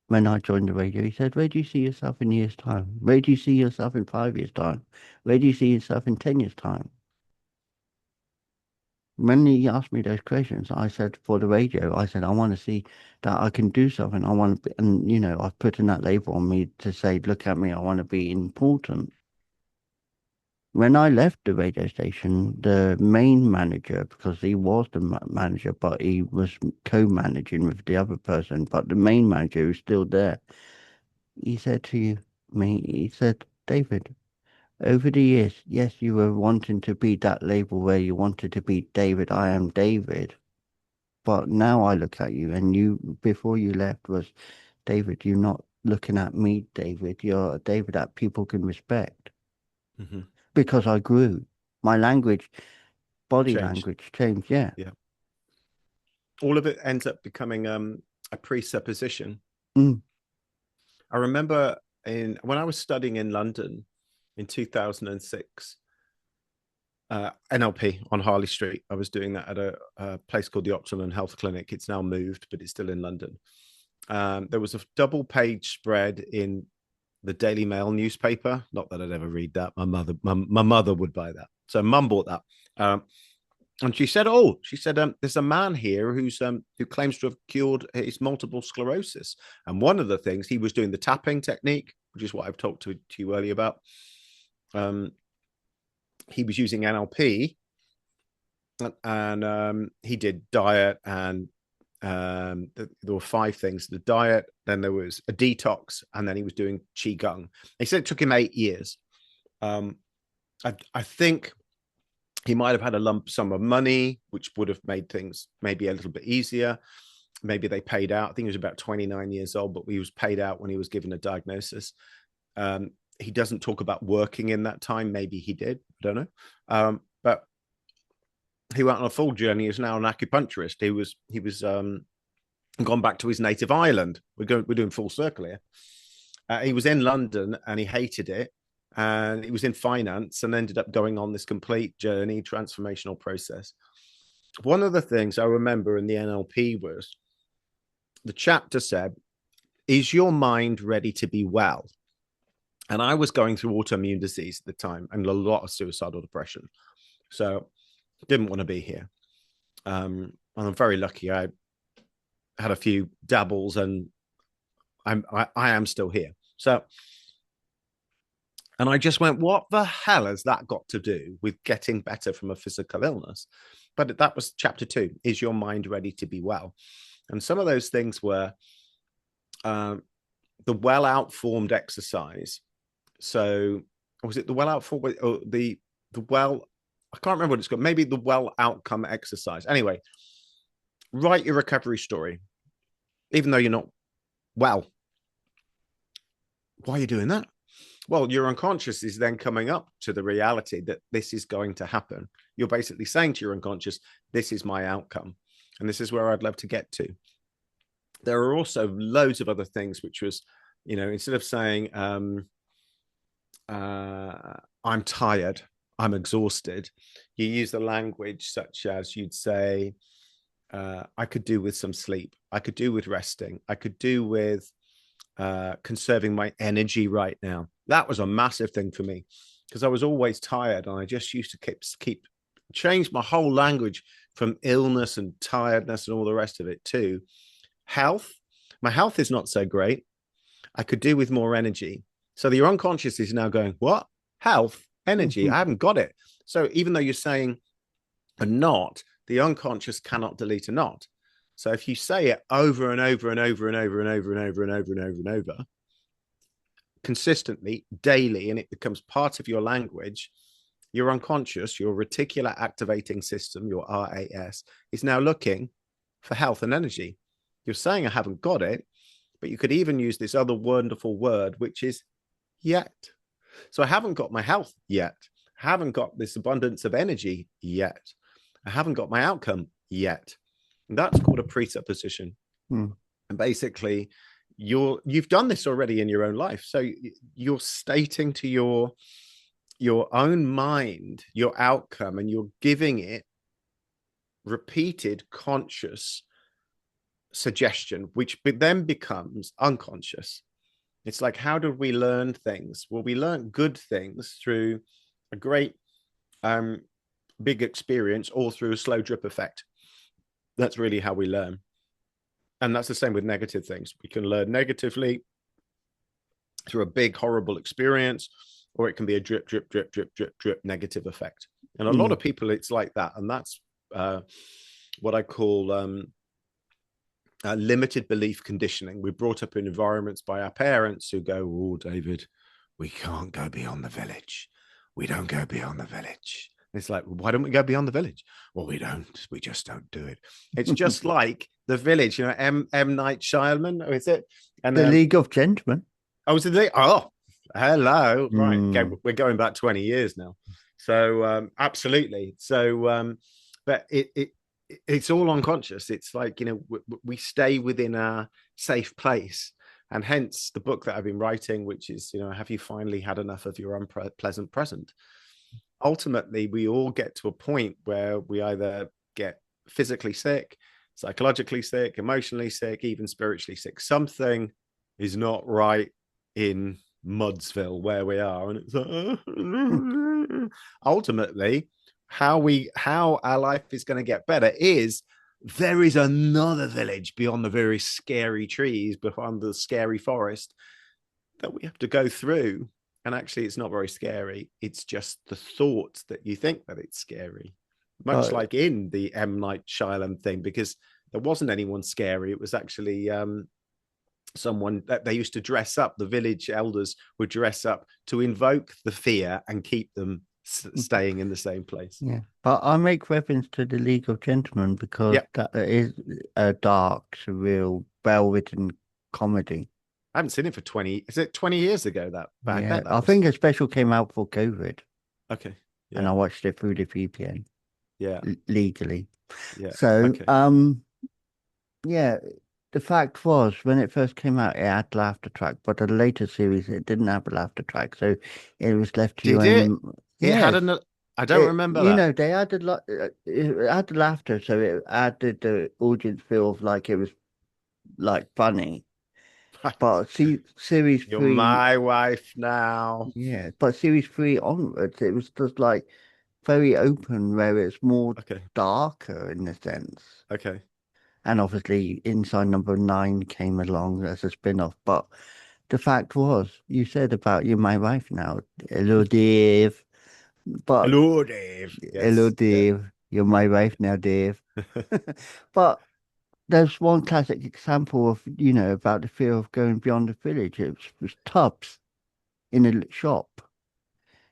when I joined the radio, he said, where do you see yourself in a year's time? Where do you see yourself in 5 years' time? Where do you see yourself in 10 years' time? When he asked me those questions, I said, for the radio, I said, I want to see that I can do something. I want to be, and I've put in that label on me to say, look at me, I want to be important. When I left the radio station, the main manager, because he was the manager, but he was co-managing with the other person, but the main manager who's still there, he said to me, he said, David, over the years, yes, you were wanting to be that label where you wanted to be David, I am David. But now I look at you, and you, before you left, was David, you're not looking at me, David. You're a David that people can respect Hmm. because I grew. My language, body Changed. language changed. Yeah. Yeah. All of it ends up becoming a presupposition. Mm, I remember when I was studying in London in 2006, NLP on Harley Street. I was doing that at a place called the Optimum Health Clinic. It's now moved, but it's still in London. There was a double page spread in the Daily Mail newspaper. Not that I'd ever read that. My mother would buy that. So mum bought that. And she said, there's a man here who claims to have cured his multiple sclerosis. And one of the things, he was doing the tapping technique, which is what I've talked to you earlier about. He was using NLP, and he did diet, and there were 5 things: the diet, then there was a detox, and then he was doing qigong. He said it took him 8 years. I think he might have had a lump sum of money, which would have made things maybe a little bit easier. Maybe they paid out. I think he was about 29 years old, but he was paid out when he was given a diagnosis. He doesn't talk about working in that time. Maybe he did. I don't know. But he went on a full journey. He's now an acupuncturist. He was gone back to his native island. We're doing full circle here. He was in London and he hated it. And he was in finance and ended up going on this complete journey, transformational process. One of the things I remember in the NLP was the chapter said, is your mind ready to be well? And I was going through autoimmune disease at the time and a lot of suicidal depression. So didn't want to be here. And I'm very lucky. I had a few dabbles and I am still here. So, and I just went, what the hell has that got to do with getting better from a physical illness? But that was chapter 2. Is your mind ready to be well? And some of those things were the well outformed exercise. So was it the well outformed or the well? I can't remember what it's called. Maybe the well outcome exercise. Anyway, write your recovery story, even though you're not well. Why are you doing that? Well, your unconscious is then coming up to the reality that this is going to happen. You're basically saying to your unconscious, this is my outcome. And this is where I'd love to get to. There are also loads of other things, which was, instead of saying, I'm tired, I'm exhausted, you use the language such as you'd say, I could do with some sleep. I could do with resting. I could do with conserving my energy right now. That was a massive thing for me because I was always tired and I just used to keep change my whole language from illness and tiredness and all the rest of it to health. My health is not so great. I could do with more energy. So your unconscious is now going, what? Health, energy? I haven't got it. So even though you're saying a not, the unconscious cannot delete a not. So if you say it over and over and over and over and over and over and over and over and over, consistently, daily, and it becomes part of your language, your unconscious, your reticular activating system, your RAS, is now looking for health and energy. You're saying I haven't got it, but you could even use this other wonderful word, which is yet. So I haven't got my health yet. I haven't got this abundance of energy yet. I haven't got my outcome yet. And that's called a presupposition. Hmm. And basically, you've done this already in your own life. So you're stating to your own mind your outcome, and you're giving it repeated conscious suggestion, which then becomes unconscious. It's like, how did we learn things? Well, we learn good things through a great big experience, or through a slow drip effect. That's really how we learn. And that's the same with negative things. We can learn negatively through a big, horrible experience, or it can be a drip, drip, drip, drip, drip, drip negative effect. And a lot of people, it's like that. And that's what I call limited belief conditioning. We're brought up in environments by our parents who go, oh, David, we can't go beyond the village. We don't go beyond the village. It's like, well, why don't we go beyond the village? Well, we don't. We just don't do it. It's just like the village, you know, M. Night Shyamalan, or is it? And The League of Gentlemen. Oh, was it? Oh, hello. Right. Mm. Okay, we're going back 20 years now. So absolutely. So, but it's all unconscious. It's like, you know, we stay within a safe place. And hence the book that I've been writing, which is, you know, have you finally had enough of your unpleasant present? Ultimately, we all get to a point where we either get physically sick, psychologically sick, emotionally sick, even spiritually sick. Something is not right in Mudsville where we are. And it's like, ultimately, how our life is going to get better is there is another village beyond the very scary trees, beyond the scary forest, that we have to go through. And actually, it's not very scary. It's just the thought that you think that it's scary. Much like in the M. Night Shyamalan thing, because there wasn't anyone scary. It was actually someone that they used to dress up. The village elders would dress up to invoke the fear and keep them staying in the same place. Yeah, but I make reference to the League of Gentlemen because that is a dark, surreal, well-written comedy. I haven't seen it for 20. Is it 20 years ago that? But I bet that I think a special came out for COVID. Okay. Yeah. And I watched it through the VPN. Yeah. Legally. Yeah. So, okay. Yeah, the fact was when it first came out, it had laughter track, but the later series it didn't have a laughter track, so it was left to your own. It had Yes, I don't remember that. You know, they added it added laughter, so it added the audience feel of like it was like funny. But see, series You're 3, my wife now. yeah, but series 3 onwards, it was just like very open, where it's more darker in a sense. Okay. And obviously, Inside Number 9 came along as a spin-off. But the fact was, you said about you're my wife now. Hello, Dave. But hello, Dave. hello, Yes. Dave. You're my wife now, Dave. But there's one classic example of, you know, about the fear of going beyond the village. It was Tubbs in a shop.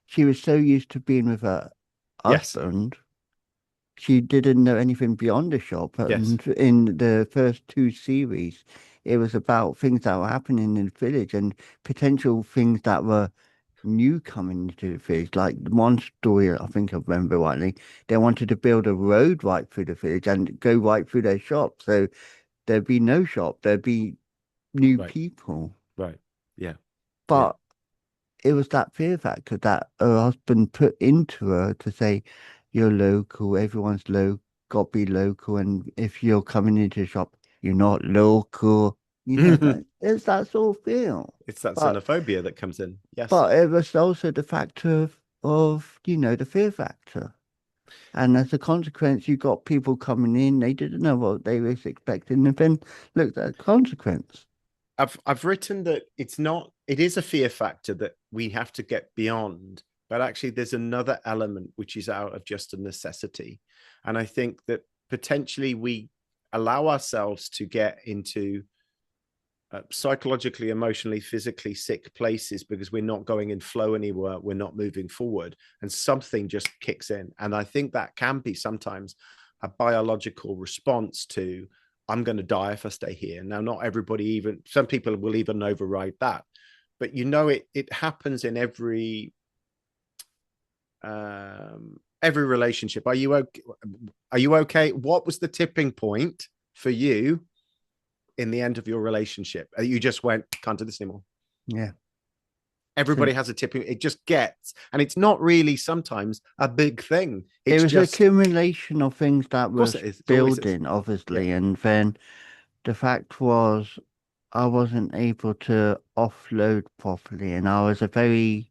She was so used to being with her husband, she didn't know anything beyond the shop. And in the first 2 series, it was about things that were happening in the village and potential things that were new coming into the village. Like one story, I think I remember rightly, they wanted to build a road right through the village and go right through their shop. So there'd be no shop, there'd be new people. Right. Yeah. But it was that fear factor that her husband put into her to say, you're local, everyone's local, got to be local. And if you're coming into a shop, you're not local. You know, it's that sort of feel. It's that xenophobia that comes in. Yes. But it was also the factor of, you know, the fear factor. And as a consequence, you got people coming in, they didn't know what they were expecting, and then looked at the consequence. I've written that it is a fear factor that we have to get beyond, but actually there's another element which is out of just a necessity. And I think that potentially we allow ourselves to get into psychologically, emotionally, physically sick places because we're not going in flow anywhere, we're not moving forward, and something just kicks in. And I think that can be sometimes a biological response to, I'm going to die if I stay here. Now, not everybody, even some people will even override that, but you know, it happens in every every relationship. Are you okay? Are you okay? What was the tipping point for you in the end of your relationship? You just went, can't do this anymore. Yeah. So Everybody has a tipping. It just gets, and it's not really sometimes a big thing. it It's was an just, of accumulation of things that course, was it is. It always is. building, Yeah. obviously, and then the fact was I wasn't able to offload properly, and I was a very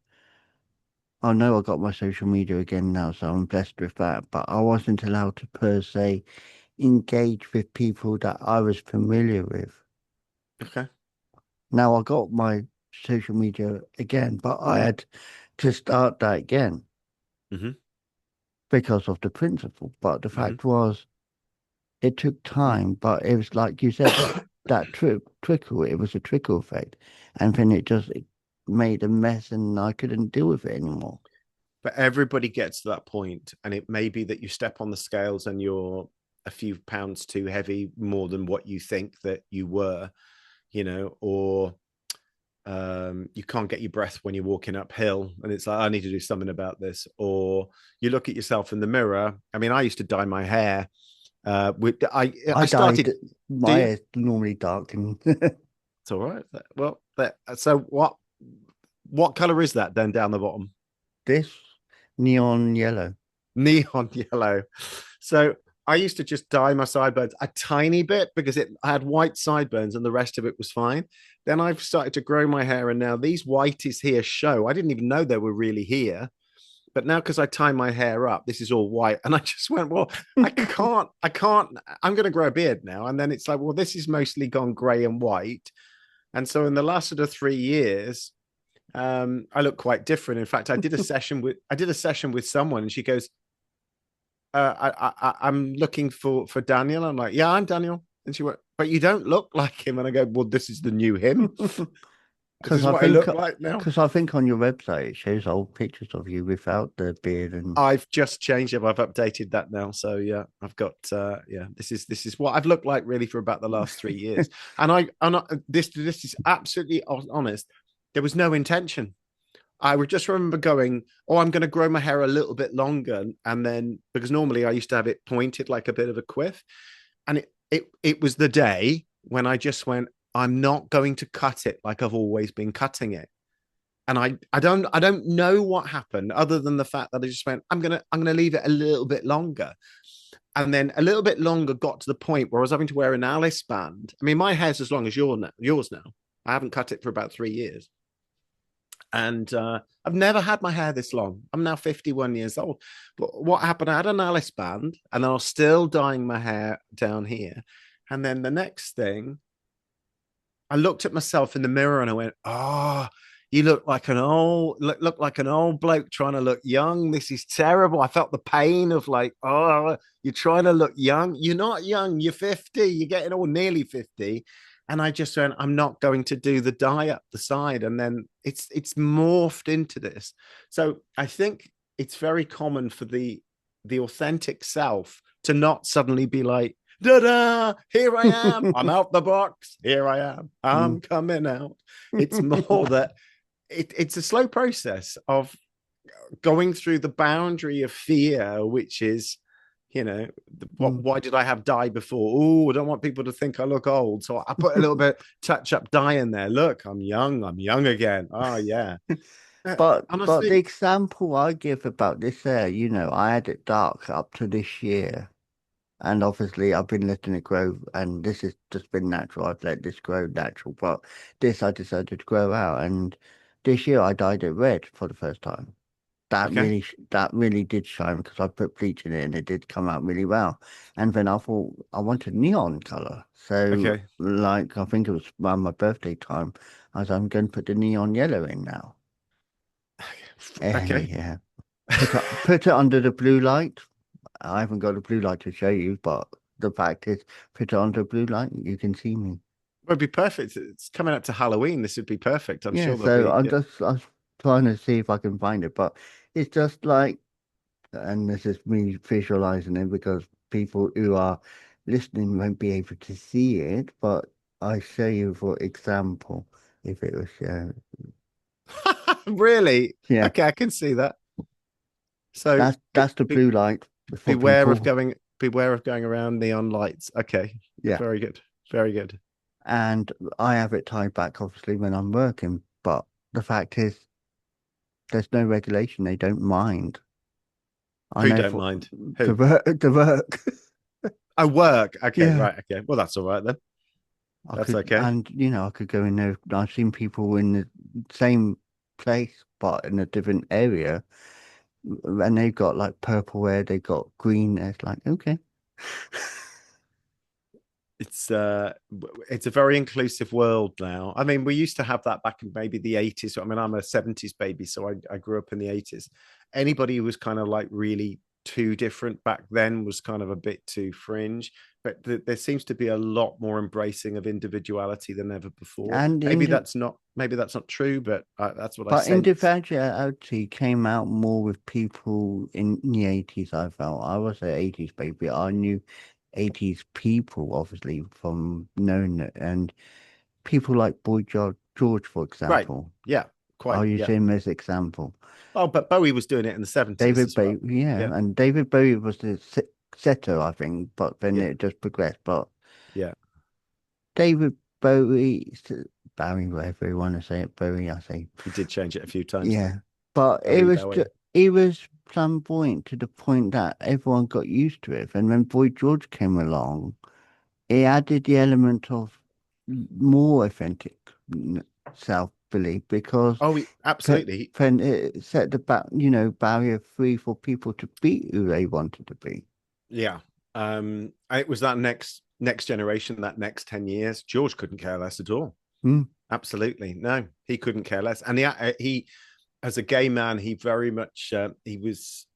I know I got my social media again now, so I'm blessed with that, but I wasn't allowed to per se engage with people that I was familiar with. Okay. Now I got my social media again, but I had to start that again Hmm. because of the principle. But the Hmm. fact was, it took time, but it was like you said, that trickle, it was a trickle effect. And then it made a mess and I couldn't deal with it anymore. But everybody gets to that point, and it may be that you step on the scales and you're a few pounds too heavy, more than what you think that you were, or you can't get your breath when you're walking uphill, and it's like, I need to do something about this. Or you look at yourself in the mirror. I mean, I used to dye my hair. With I I died. started. Do My you? hair's normally dark and It's all right. Well, so what color is that then down the bottom? this neon yellow. Neon yellow. So I used to just dye my sideburns a tiny bit because I had white sideburns and the rest of it was fine. Then I've started to grow my hair, and now these whiteys here show. I didn't even know they were really here. But now, because I tie my hair up, this is all white. And I just went, well, I can't, I'm going to grow a beard now. And then it's like, well, this is mostly gone gray and white. And so in the last sort of 3 years, I look quite different. In fact, I did a session with someone, and she goes, I'm looking for Daniel. I'm like, yeah, I'm Daniel. And she went, but you don't look like him. And I go, well, this is the new him. This Because is I what I think, look like now. because I think on your website it shows old pictures of you without the beard and I've just changed it. I've updated that now. So yeah, I've got yeah. This is what I've looked like really for about the last 3 years. This is absolutely honest. There was no intention. I would just remember going, oh, I'm going to grow my hair a little bit longer, and then because normally I used to have it pointed like a bit of a quiff, and it was the day when I just went, I'm not going to cut it like I've always been cutting it. And I don't know what happened other than the fact that I just went, I'm gonna leave it a little bit longer. And then a little bit longer got to the point where I was having to wear an Alice band. I mean, my hair's as long as yours now. I haven't cut it for about 3 years. And I've never had my hair this long. I'm now 51 years old. But what happened? I had an Alice band, and then I was still dyeing my hair down here. And then the next thing, I looked at myself in the mirror and I went, "Oh, you look like an old bloke trying to look young. This is terrible." I felt the pain of like, "Oh, you're trying to look young. You're not young. You're 50. You're getting all nearly 50." And I just went, "I'm not going to do the dye up the side." And then it's morphed into this. So I think it's very common for the authentic self to not suddenly be like, da-da, here I am. I'm out the box. Here I am. I'm mm. coming out. It's more that it's a slow process of going through the boundary of fear, which is, Mm. why did I have dye before? Oh, I don't want people to think I look old. So I put a little bit touch up dye in there. Look, I'm young. I'm young again. Oh, yeah. But the Honestly, example I give about this hair, I had it dark up to this year. And obviously, I've been letting it grow, and this has just been natural. I've let this grow natural, but this I decided to grow out. And this year, I dyed it red for the first time. okay. That really did shine because I put bleach in it, and it did come out really well. And then I thought I wanted neon color, so Okay. like I think it was around my birthday time, I'm going to put the neon yellow in now. Okay. Yeah, put it under the blue light. I haven't got a blue light to show you, but the fact is, put it under blue light, you can see me. Would be perfect. It's coming up to Halloween. This would be perfect. I'm Yeah, sure there'll so be. Yeah. I was trying to see if I can find it, but it's just like, and this is me visualizing it because people who are listening won't be able to see it, but I show you for example, if it was, Really? yeah, Okay, I can see that. So That's the blue light for beware of people. going around neon lights. Okay. Yeah. Very good. Very good. And I have it tied back obviously when I'm working, but the fact is there's no regulation. They don't mind. I Who know don't for mind? the Who? work, the work. I work. Okay, Yeah. right. Okay. Well, that's all right then. I That's could, okay. and I could go in there. I've seen people in the same place, but in a different area, and they've got like purple hair, they've got green hair. It's like, okay. It's a very inclusive world now. I mean, we used to have that back in maybe the 80s. I mean, I'm a 70s baby, so I grew up in the 80s. Anybody who was kind of like really too different back then was kind of a bit too fringe. But there seems to be a lot more embracing of individuality than ever before. And Maybe that's not true, but that's what I but sense. individuality came out more with people in the 80s, I felt. I was an 80s baby. I knew 80s people, obviously, from knowing it. And people like George, for Right. example. Yeah. Quite. I'll use Yeah. him as example. Oh, but Bowie was doing it in the 70s David as well. Bowie, yeah. Yeah. And David Bowie was the setter, I think, but then Yeah. it just progressed. But Yeah. David Bowie, Bowie, whatever you want to say it, Bowie, I say. He did change it a few times though. Yeah, but Bowie. he was flamboyant to the point that everyone got used to it. And when Boy George came along, he added the element of more authentic self belief because Oh, absolutely. then it set the barrier free for people to be who they wanted to be. Yeah. It was that next generation, that next 10 years. George couldn't care less at all. Mm, Absolutely. No, he couldn't care less. And he as a gay man, he very much he was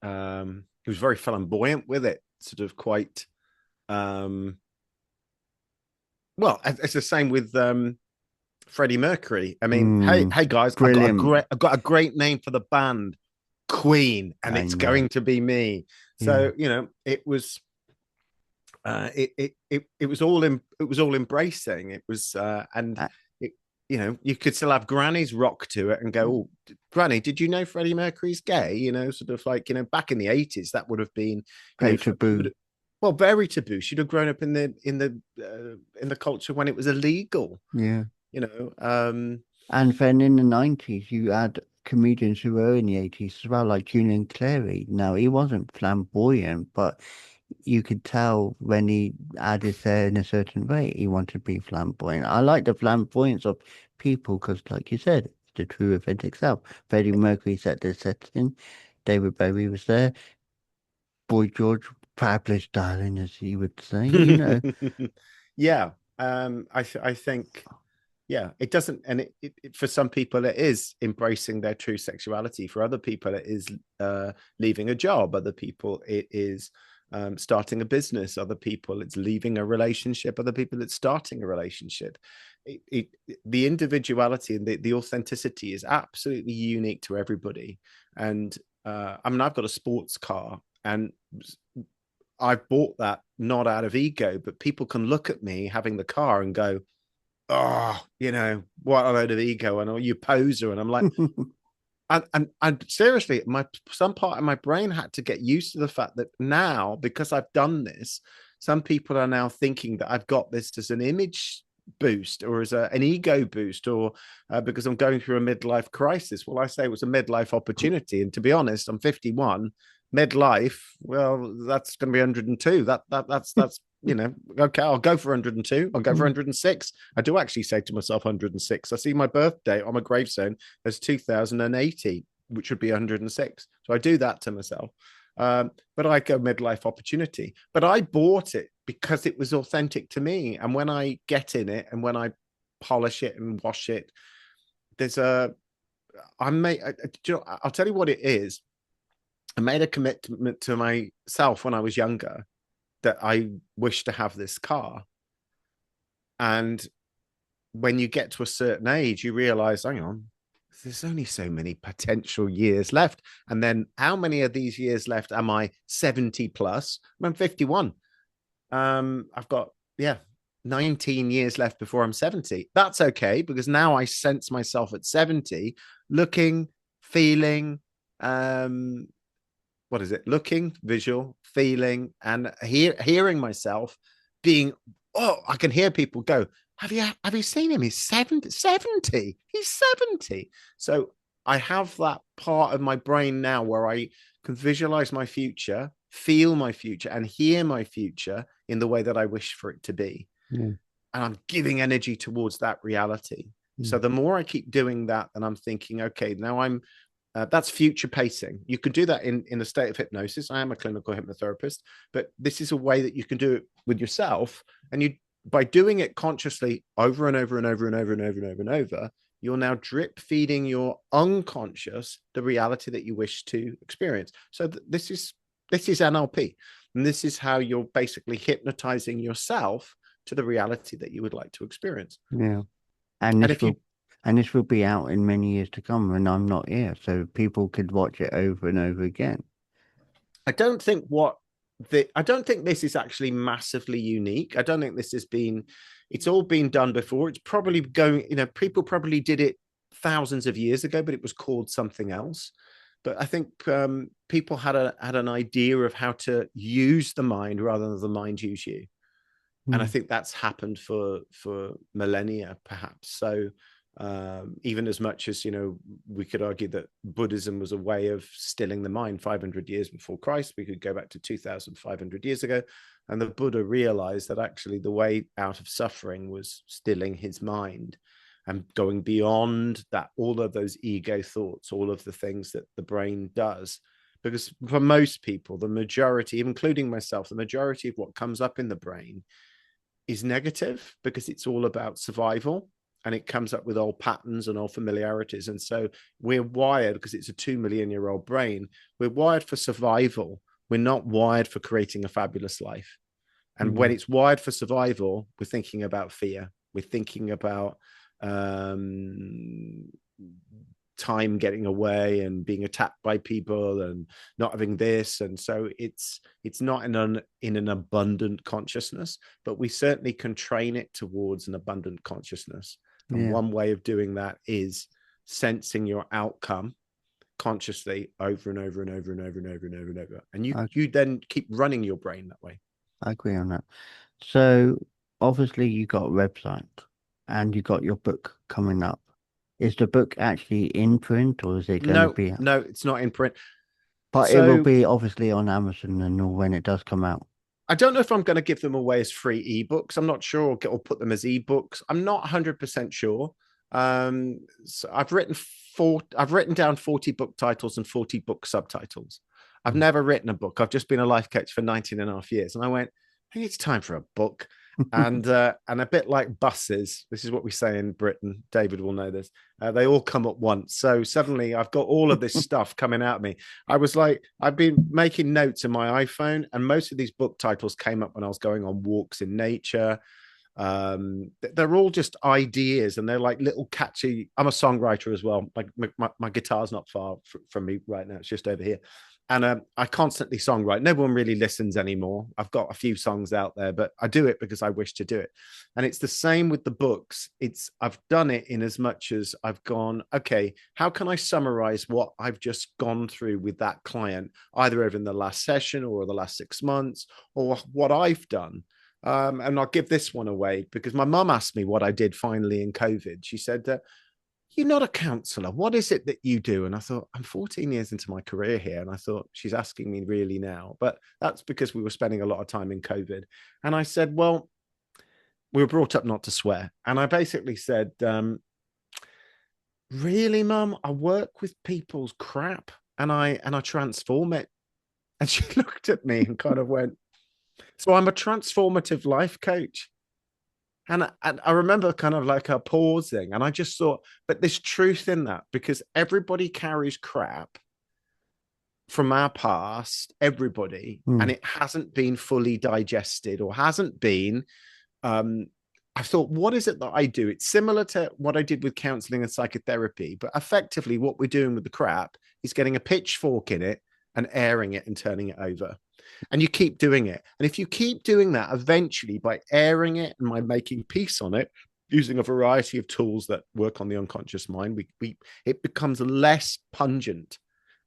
very flamboyant with it, sort of quite well, it's the same with Freddie Mercury. I mean, mm, hey guys, brilliant. I got a great name for the band, Queen, and I it's know. going to be me. Yeah. So, it was it was all embracing. It was and Uh, it, you could still have Granny's rock to it and go, oh, Granny, did you know Freddie Mercury's gay? Sort of like, back in the 80s, that would have been, Very she taboo. would, well, very taboo. She'd have grown up in the culture when it was illegal, Yeah. you know. Um, And then in the 90s, you had comedians who were in the 80s as well, like Julian Clary. Now, he wasn't flamboyant, but you could tell when he had his hair in a certain way, he wanted to be flamboyant. I like the flamboyance of people because, like you said, it's the true authentic self. Freddie Mercury set the setting, David Bowie was there, Boy George, fabulous darling, as he would say. yeah. I think yeah, it doesn't, and for some people it is embracing their true sexuality. For other people it is leaving a job. Other people it is starting a business. Other people it's leaving a relationship. Other people it's starting a relationship. The individuality and the authenticity is absolutely unique to everybody. And I mean, I've got a sports car, and I bought that not out of ego, but people can look at me having the car and go, oh, what a load of ego, and oh, you poser. And I'm like, and seriously, some part of my brain had to get used to the fact that now, because I've done this, some people are now thinking that I've got this as an image boost or as an ego boost, or because I'm going through a midlife crisis. Well, I say it was a midlife opportunity, and to be honest, I'm 51. Midlife, well, that's going to be 102. That's okay, I'll go for 102. I'll go for 106. I do actually say to myself 106. I see my birthday on my gravestone as 2080, which would be 106. So I do that to myself. But I go midlife opportunity. But I bought it because it was authentic to me. And when I get in it and when I polish it and wash it, there's a I may I'll tell you what it is. I made a commitment to myself when I was younger that I wish to have this car. And when you get to a certain age, you realize, hang on, there's only so many potential years left. And then how many of these years left am I 70 plus? I'm 51. I've got, 19 years left before I'm 70. That's okay, because now I sense myself at 70 looking, feeling, what is it? Looking, visual, feeling, and hearing myself being, oh, I can hear people go, have you seen him? He's 70, 70. He's 70. So I have that part of my brain now where I can visualize my future, feel my future, and hear my future in the way that I wish for it to be. Yeah. And I'm giving energy towards that reality. So Mm. the more I keep doing that, then I'm thinking, okay, now I'm that's future pacing. You can do that in a state of hypnosis. I am a clinical hypnotherapist, but this is a way that you can do it with yourself. And you, by doing it consciously over and over and over and over and over and over and over, you're now drip feeding your unconscious the reality that you wish to experience. So this is NLP, and this is how you're basically hypnotizing yourself to the reality that you would like to experience. Yeah. And And this if you will and this will be out in many years to come when I'm not here, so people could watch it over and over again. I don't think I don't think this is actually massively unique. I don't think this has been, it's all been done before. It's probably going, people probably did it thousands of years ago, but it was called something else. But I think people had an idea of how to use the mind rather than the mind use you. And I think that's happened for millennia, perhaps. So even as much as we could argue that Buddhism was a way of stilling the mind 500 years before Christ, we could go back to 2,500 years ago, and the Buddha realized that actually the way out of suffering was stilling his mind and going beyond that, all of those ego thoughts, all of the things that the brain does. Because for most people, the majority, including myself, the majority of what comes up in the brain is negative, because it's all about survival, and it comes up with old patterns and old familiarities. And so we're wired, because it's a 2 million-year-old brain, we're wired for survival. We're not wired for creating a fabulous life. And when it's wired for survival, we're thinking about fear. We're thinking about time getting away and being attacked by people and not having this. And so it's not in an abundant consciousness, but we certainly can train it towards an abundant consciousness. And one way of doing that is sensing your outcome consciously over and over and over and over and over and over and over. And you then keep running your brain that way. I agree on that. So obviously you got a website and you got your book coming up. Is the book actually in print, or is it going to be? No, it's not in print. But it will be obviously on Amazon and all when it does come out. I don't know if I'm going to give them away as free ebooks. I'm not sure, or put them as ebooks. I'm not 100% sure. So I've written down 40 book titles and 40 book subtitles. I've never written a book. I've just been a life coach for 19 and a half years. And I went, I think it's time for a book. And a bit like buses, this is what we say in Britain, David will know this, they all come at once. So suddenly I've got all of this stuff coming at me. I was like, I've been making notes in my iPhone, and most of these book titles came up when I was going on walks in nature. They're all just ideas, and they're like little catchy. I'm a songwriter as well. My guitar's not far from me right now, it's just over here. And I constantly songwrite. No one really listens anymore. I've got a few songs out there, but I do it because I wish to do it. And it's the same with the books. I've done it in as much as I've gone, okay, how can I summarize what I've just gone through with that client, either over in the last session or the last 6 months, or what I've done. And I'll give this one away because my mum asked me what I did finally in COVID. She said, you're not a counsellor. What is it that you do? And I thought, I'm 14 years into my career here. And I thought, she's asking me really now. But that's because we were spending a lot of time in COVID. And I said, well, we were brought up not to swear. And I basically said, really, Mum? I work with people's crap and I transform it. And she looked at me and kind of went, so I'm a transformative life coach. And I remember kind of like her pausing, and I just thought, but there's truth in that, because everybody carries crap from our past, everybody, and it hasn't been fully digested or hasn't been. I thought, what is it that I do? It's similar to what I did with counseling and psychotherapy, but effectively what we're doing with the crap is getting a pitchfork in it and airing it and turning it over. And you keep doing it. And if you keep doing that, eventually by airing it and by making peace on it, using a variety of tools that work on the unconscious mind, it becomes less pungent.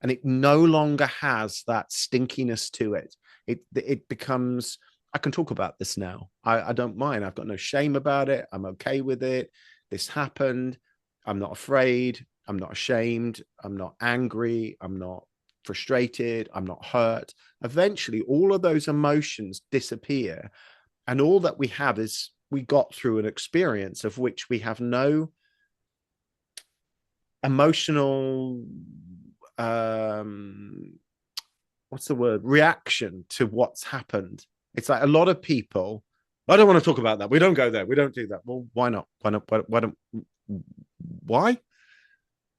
and it no longer has that stinkiness to it. It becomes, I can talk about this now. I don't mind. I've got no shame about it. I'm okay with it. This happened. I'm not afraid. I'm not ashamed. I'm not angry. I'm not frustrated. I'm not hurt. Eventually, all of those emotions disappear. And all that we have is we got through an experience of which we have no emotional, what's the word, reaction to what's happened. It's like a lot of people, I don't want to talk about that. We don't go there. We don't do that. Well, why not? Why not? Why don't? Why?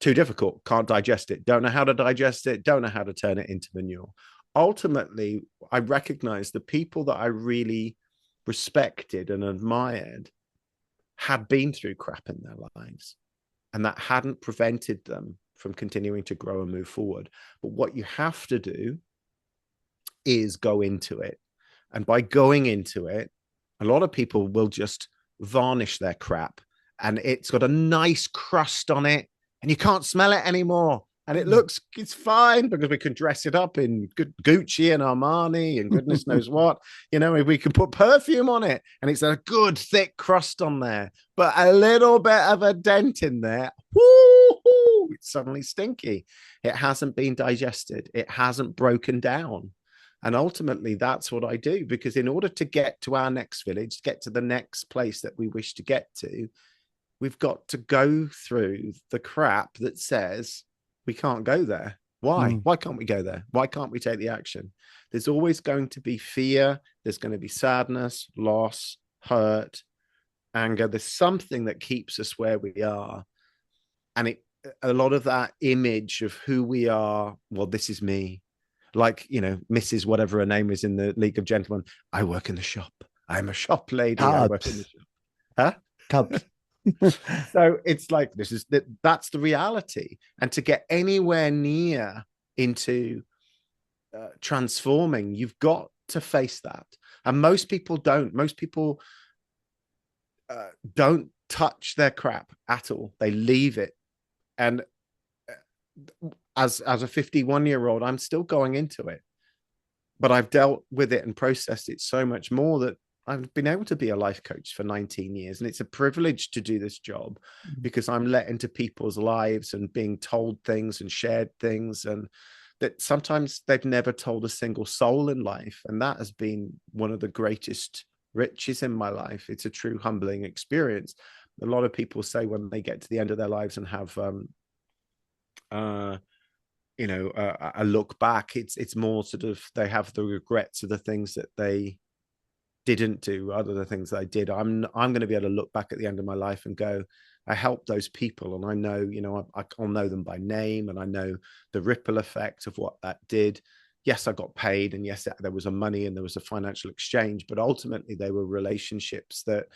Too difficult. Can't digest it. Don't know how to digest it. Don't know how to turn it into manure. Ultimately, I recognize the people that I really respected and admired had been through crap in their lives, and that hadn't prevented them from continuing to grow and move forward. But what you have to do is go into it. And by going into it, a lot of people will just varnish their crap, and it's got a nice crust on it and you can't smell it anymore. And it's fine because we can dress it up in good Gucci and Armani and goodness knows what. You know, we can put perfume on it and it's a good thick crust on there, but a little bit of a dent in there, woo-hoo, it's suddenly stinky. It hasn't been digested. It hasn't broken down. And ultimately, that's what I do, because in order to get to our next village, get to the next place that we wish to get to, we've got to go through the crap that says we can't go there. Why? Why can't we go there? Why can't we take the action? There's always going to be fear. There's going to be sadness, loss, hurt, anger. There's something that keeps us where we are. And a lot of that image of who we are, well, this is me. Like, you know, Mrs. whatever her name is in the League of Gentlemen. I work in the shop. I'm a shop lady. Tubbs. I work in the shop. Huh? Tubbs. So it's like, that's the reality. And to get anywhere near into transforming, you've got to face that. And most people don't. Most people don't touch their crap at all. They leave it. And as a 51-year-old, I'm still going into it, but I've dealt with it and processed it so much more that I've been able to be a life coach for 19 years. And it's a privilege to do this job because I'm let into people's lives and being told things and shared things, and that sometimes they've never told a single soul in life. And that has been one of the greatest riches in my life. It's a true humbling experience. A lot of people say when they get to the end of their lives and have a look back, it's more sort of they have the regrets of the things that they didn't do, other the things that I did. I'm going to be able to look back at the end of my life and go, I helped those people, and I know, you know, I'll know them by name, and I know the ripple effect of what that did. Yes, I got paid, and yes, there was a money and there was a financial exchange, but ultimately they were relationships that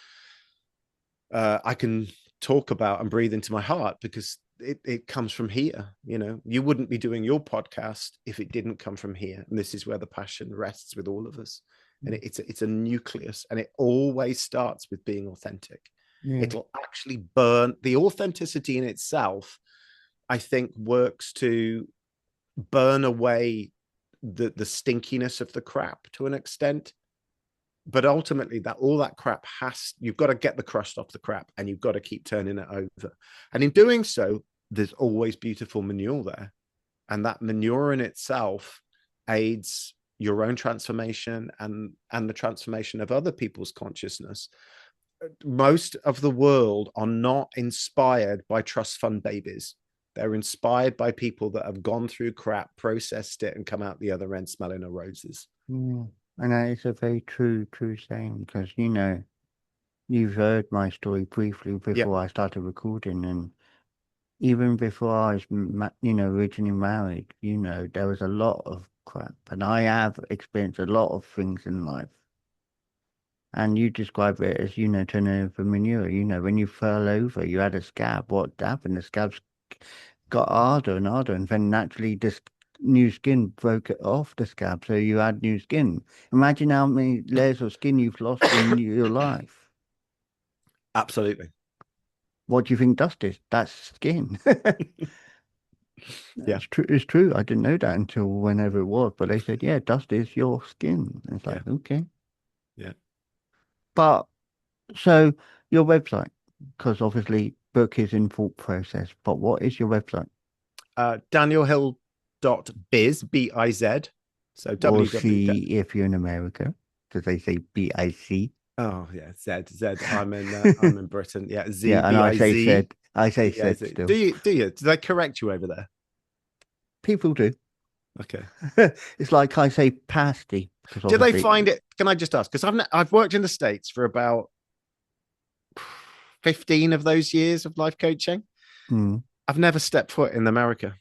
I can talk about and breathe into my heart, because it comes from here. You know, you wouldn't be doing your podcast if it didn't come from here. And this is where the passion rests with all of us. And it's a nucleus, and it always starts with being authentic. It'll actually burn. The authenticity in itself, I think, works to burn away the stinkiness of the crap to an extent. But ultimately, that all that crap you've got to get the crust off the crap, and you've got to keep turning it over. And in doing so, there's always beautiful manure there. And that manure in itself aids your own transformation and the transformation of other people's consciousness. Most of the world are not inspired by trust fund babies. They're inspired by people that have gone through crap, processed it, and come out the other end smelling of roses. And that is a very true saying, because, you know, you've heard my story briefly before I started recording, and even before I was, originally married, you know, there was a lot of crap, and I have experienced a lot of things in life. And you describe it as, you know, turning over manure. You know, when you fell over, you had a scab. What happened? The scabs got harder and harder, and then naturally this new skin broke it off the scab, so you had new skin. Imagine how many layers of skin you've lost in your life. Absolutely. What do you think dust is? That's skin. Yeah. It's true. It's true. I didn't know that until whenever it was, but they said, yeah, dust is your skin. It's Yeah. like, okay. Yeah. But so your website, because obviously book is in thought process, but what is your website? Danielhill.biz, B-I-Z. So Or www. C if you're in America, because they say BIC. Oh yeah, Z. I'm in Britain. Yeah, Z Yeah, and B I Z I say B I said Z. still. Do you? Do they correct you over there? People do. Okay. It's like I say pasty, because Do they obviously, find it? Can I just ask? Because I've worked in the States for about 15 of those years of life coaching. mm, I've never stepped foot in America.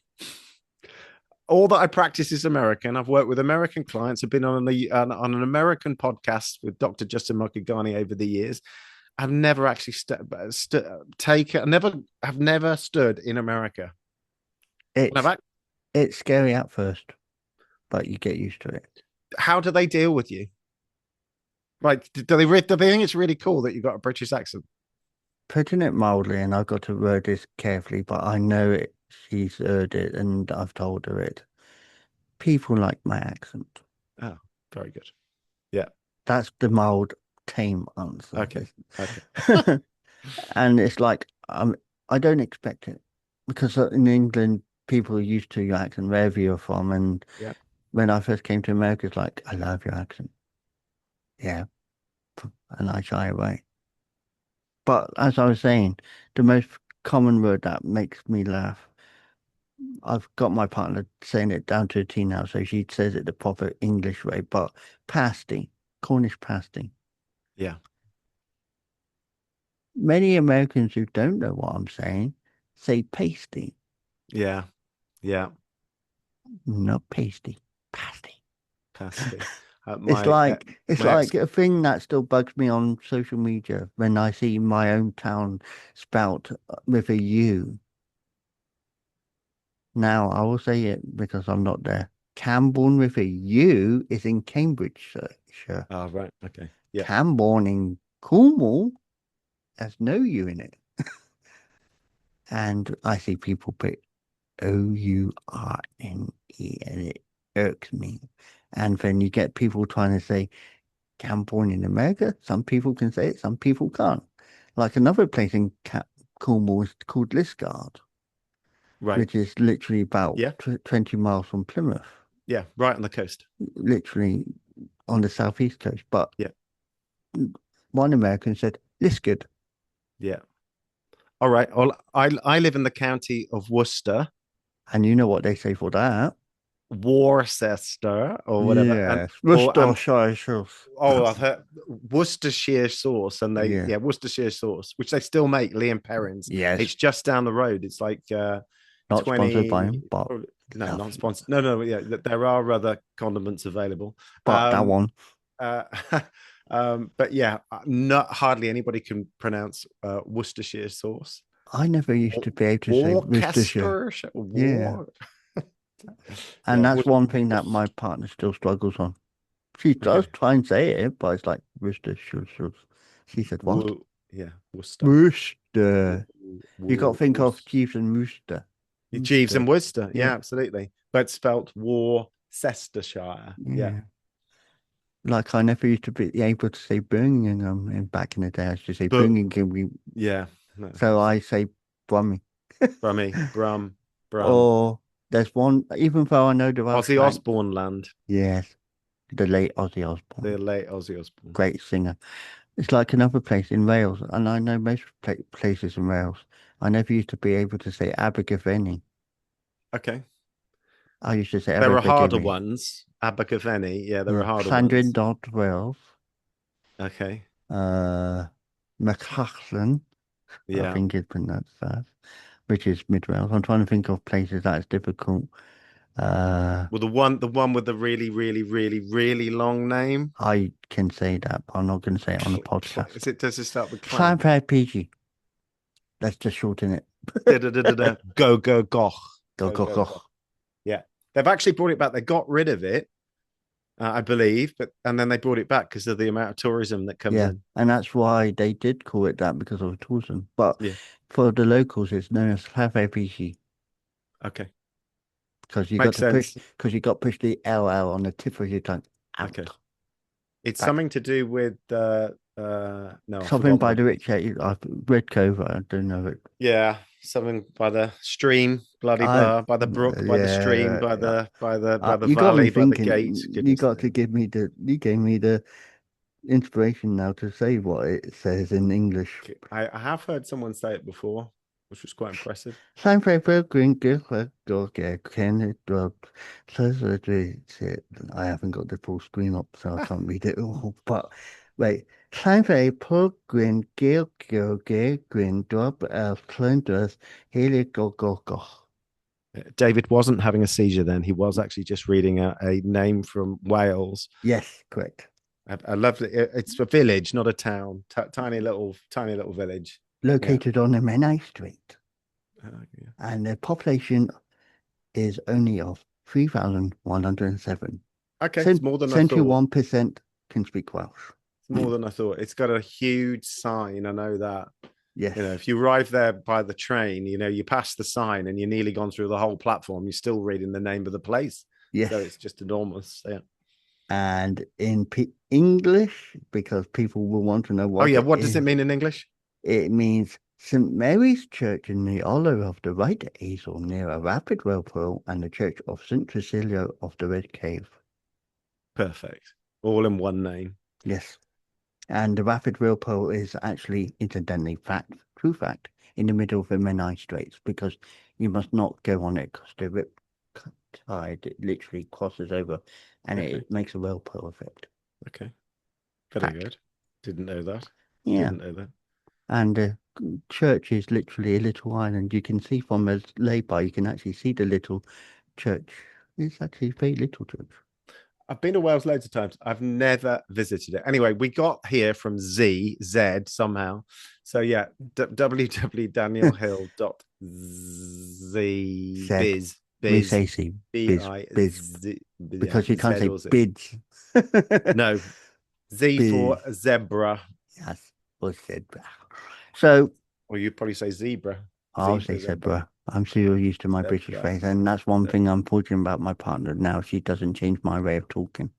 All that I practice is American. I've worked with American clients. I've been on an American podcast with Dr. Justin Markagani over the years. I've never actually I've never stood in America. And it's it's scary at first, but you get used to it. how do they deal with you? Like, do they think it's really cool that you've got a British accent? Putting it mildly, and I've got to word this carefully, but I know it. She's heard it, and I've told her it. People like my accent. Oh, very good. Yeah. That's the mild, tame answer. Okay. Okay. And it's like I don't expect it because in England people are used to your accent wherever you're from, and Yeah. when I first came to America, it's like I love your accent, yeah, and I shy away. But as I was saying, the most common word that makes me laugh, I've got my partner saying it down to a T now, so she says it the proper English way, but pasty, Cornish pasty. Yeah. Many Americans who don't know what I'm saying say pasty, Yeah. Yeah. not pasty, pasty. Pasty. It's like it's My ex. like a thing that still bugs me on social media when I see my own town spelt with a U. Now I will say it because I'm not there. Camborne with a U is in Cambridgeshire. Oh, right. Okay. Yeah. Camborne in Cornwall has no U in it. And I see people put Ourne and it irks me. And then you get people trying to say Camborne in America. Some people can say it, some people can't. Like another place in Cornwall is called Liskeard, Right. which is literally about Yeah. 20 miles from Plymouth, Yeah. Right on the coast. literally on the southeast coast. But Yeah. one American said Liskeard, Yeah. All right. Well, I live in the county of Worcester, and you know what they say for that? Worcester, or whatever, and Yes, or and Worcestershire sauce. oh, I've heard Worcestershire sauce, and Yeah, Worcestershire sauce, which they still make, Liam Perrins. yes, It's just down the road. It's like not sponsored by 20. him, but Oh, no, not love, sponsored. No, yeah, there are other condiments available. but that Um, one. uh, but yeah, not hardly anybody can pronounce Worcestershire sauce. I never used to be able to say Worcestershire. Worcester, Yeah. war. And Yeah, that's one thing that my partner still struggles on. She does okay. try and say it, but it's like Worcestershire. She said, what? Yeah, Worcester. Worcester. You got to think of Worcester. Jeeves and Rooster. Jeeves and Rooster. Worcester. Yeah. Yeah, absolutely. But spelt Worcestershire. Yeah. Yeah. Like I never used to be able to say Birmingham back in the day. I used to say But Birmingham. yeah, no, So I say Brummy. Brummy, Brum. Or there's one, even though I know the other Ozzy slang. Osbourne land. Yes, the late Ozzy The Osbourne. late Ozzy Osbourne. Great singer. It's like another place in Wales, and I know most places in Wales. I never used to be able to say Abergavenny. Okay. I used to say There are harder Abergavenny. ones. Abergavenny. Yeah, there are Yeah, harder Llandryn ones. Dod Wales. Okay. Uh, McLachlan, I Yeah. think it's pronounced that, which is mid Wales. I'm trying to think of places that is difficult. Uh, Well, the one with the really, really, really, really long name. I can say that, but I'm not going to say it on a podcast. Does it start with clan? Clanfair PG. Let's just shorten it. Go, go, goch. Go, Go, go, go, go. goch. Yeah. They've actually brought it back. They got rid of it, I believe, and then they brought it back because of the amount of tourism that comes Yeah, in. and that's why they did call it that because of tourism. But Yeah. for the locals, it's known as Clanfair PG. Okay. because you got Makes to push sense. because you got to push the L out on the tip of your tongue out. Okay. It's That something to do with no, I've something forgotten by what the it is. rich. I've read Cove. I don't know it. Yeah, something by the stream, bloody I blah, by the brook, by the stream, yeah. by Yeah. the You got me valley, by the gate. thinking. You Goodness got to me. give me the. You gave me the inspiration now to say what it says in English. I have heard someone say it before, which was quite impressive. Sandpaper, green, good, can it drop? Says it. I haven't got the full screen up, so I can't read it all. But wait, sandpaper, green, green, drop, splinters, here go. David wasn't having a seizure then. He was actually just reading a name from Wales. Yes, correct. I love it. It's a village, not a town. Tiny little village. Yeah. Located on a Menai Street, Yeah. and the population is only of 3,107. Okay, it's more than I thought. 71% can speak Welsh. It's more than I thought. It's got a huge sign. I know that. Yes, If you arrive there by the train, you pass the sign and you're nearly gone through the whole platform. You're still reading the name of the place. yes. So it's just enormous. Yeah. And in English, because people will want to know Oh, what yeah. it What does it is, mean in English? it means St. Mary's Church in the Hollow of the Right Hazel near a rapid whirlpool and the Church of St. Cecilia of the Red Cave. Perfect. All in one name. Yes. And the rapid whirlpool is actually, incidentally, true fact, in the middle of the Menai Straits because you must not go on it because the rip tide it literally crosses over and Okay. it makes a whirlpool effect. Okay. Very good. Didn't know that. Yeah. Didn't know that. And the church is literally a little island. You can see from a lay-by, you can actually see the little church. It's actually a very little church. I've been to Wales loads of times. I've never visited it. Anyway, we got here from Z somehow. So yeah, www.danielhill.z Said, we say see, biz, biz, Yeah, because you can't Z say or Z. bids. No, Z Biz, for zebra, yes, or said. So or you'd probably say zebra. I'll Z say for zebra. zebra. I'm still used to my British Zebra. phrase, and that's one thing I'm fortunate about my partner now. She doesn't change my way of talking.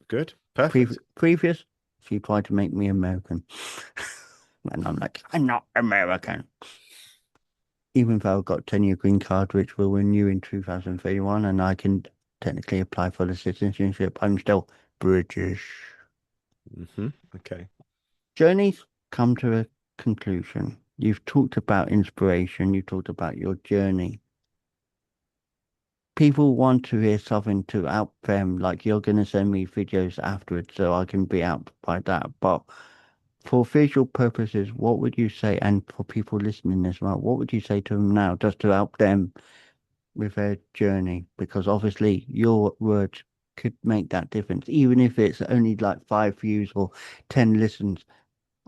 Good. Perfect. Previous, she tried to make me American. And I'm like, I'm not American. Even though I've got a 10-year green card, which will renew in 2031, and I can technically apply for the citizenship, I'm still British. Okay. Journeys come to a conclusion. You've talked about inspiration, you talked about your journey. People want to hear something to help them, like you're going to send me videos afterwards so I can be out by that. But for visual purposes, what would you say? And for people listening as well, what would you say to them now just to help them with their journey? Because obviously your words could make that difference, even if it's only like 5 views or 10 listens.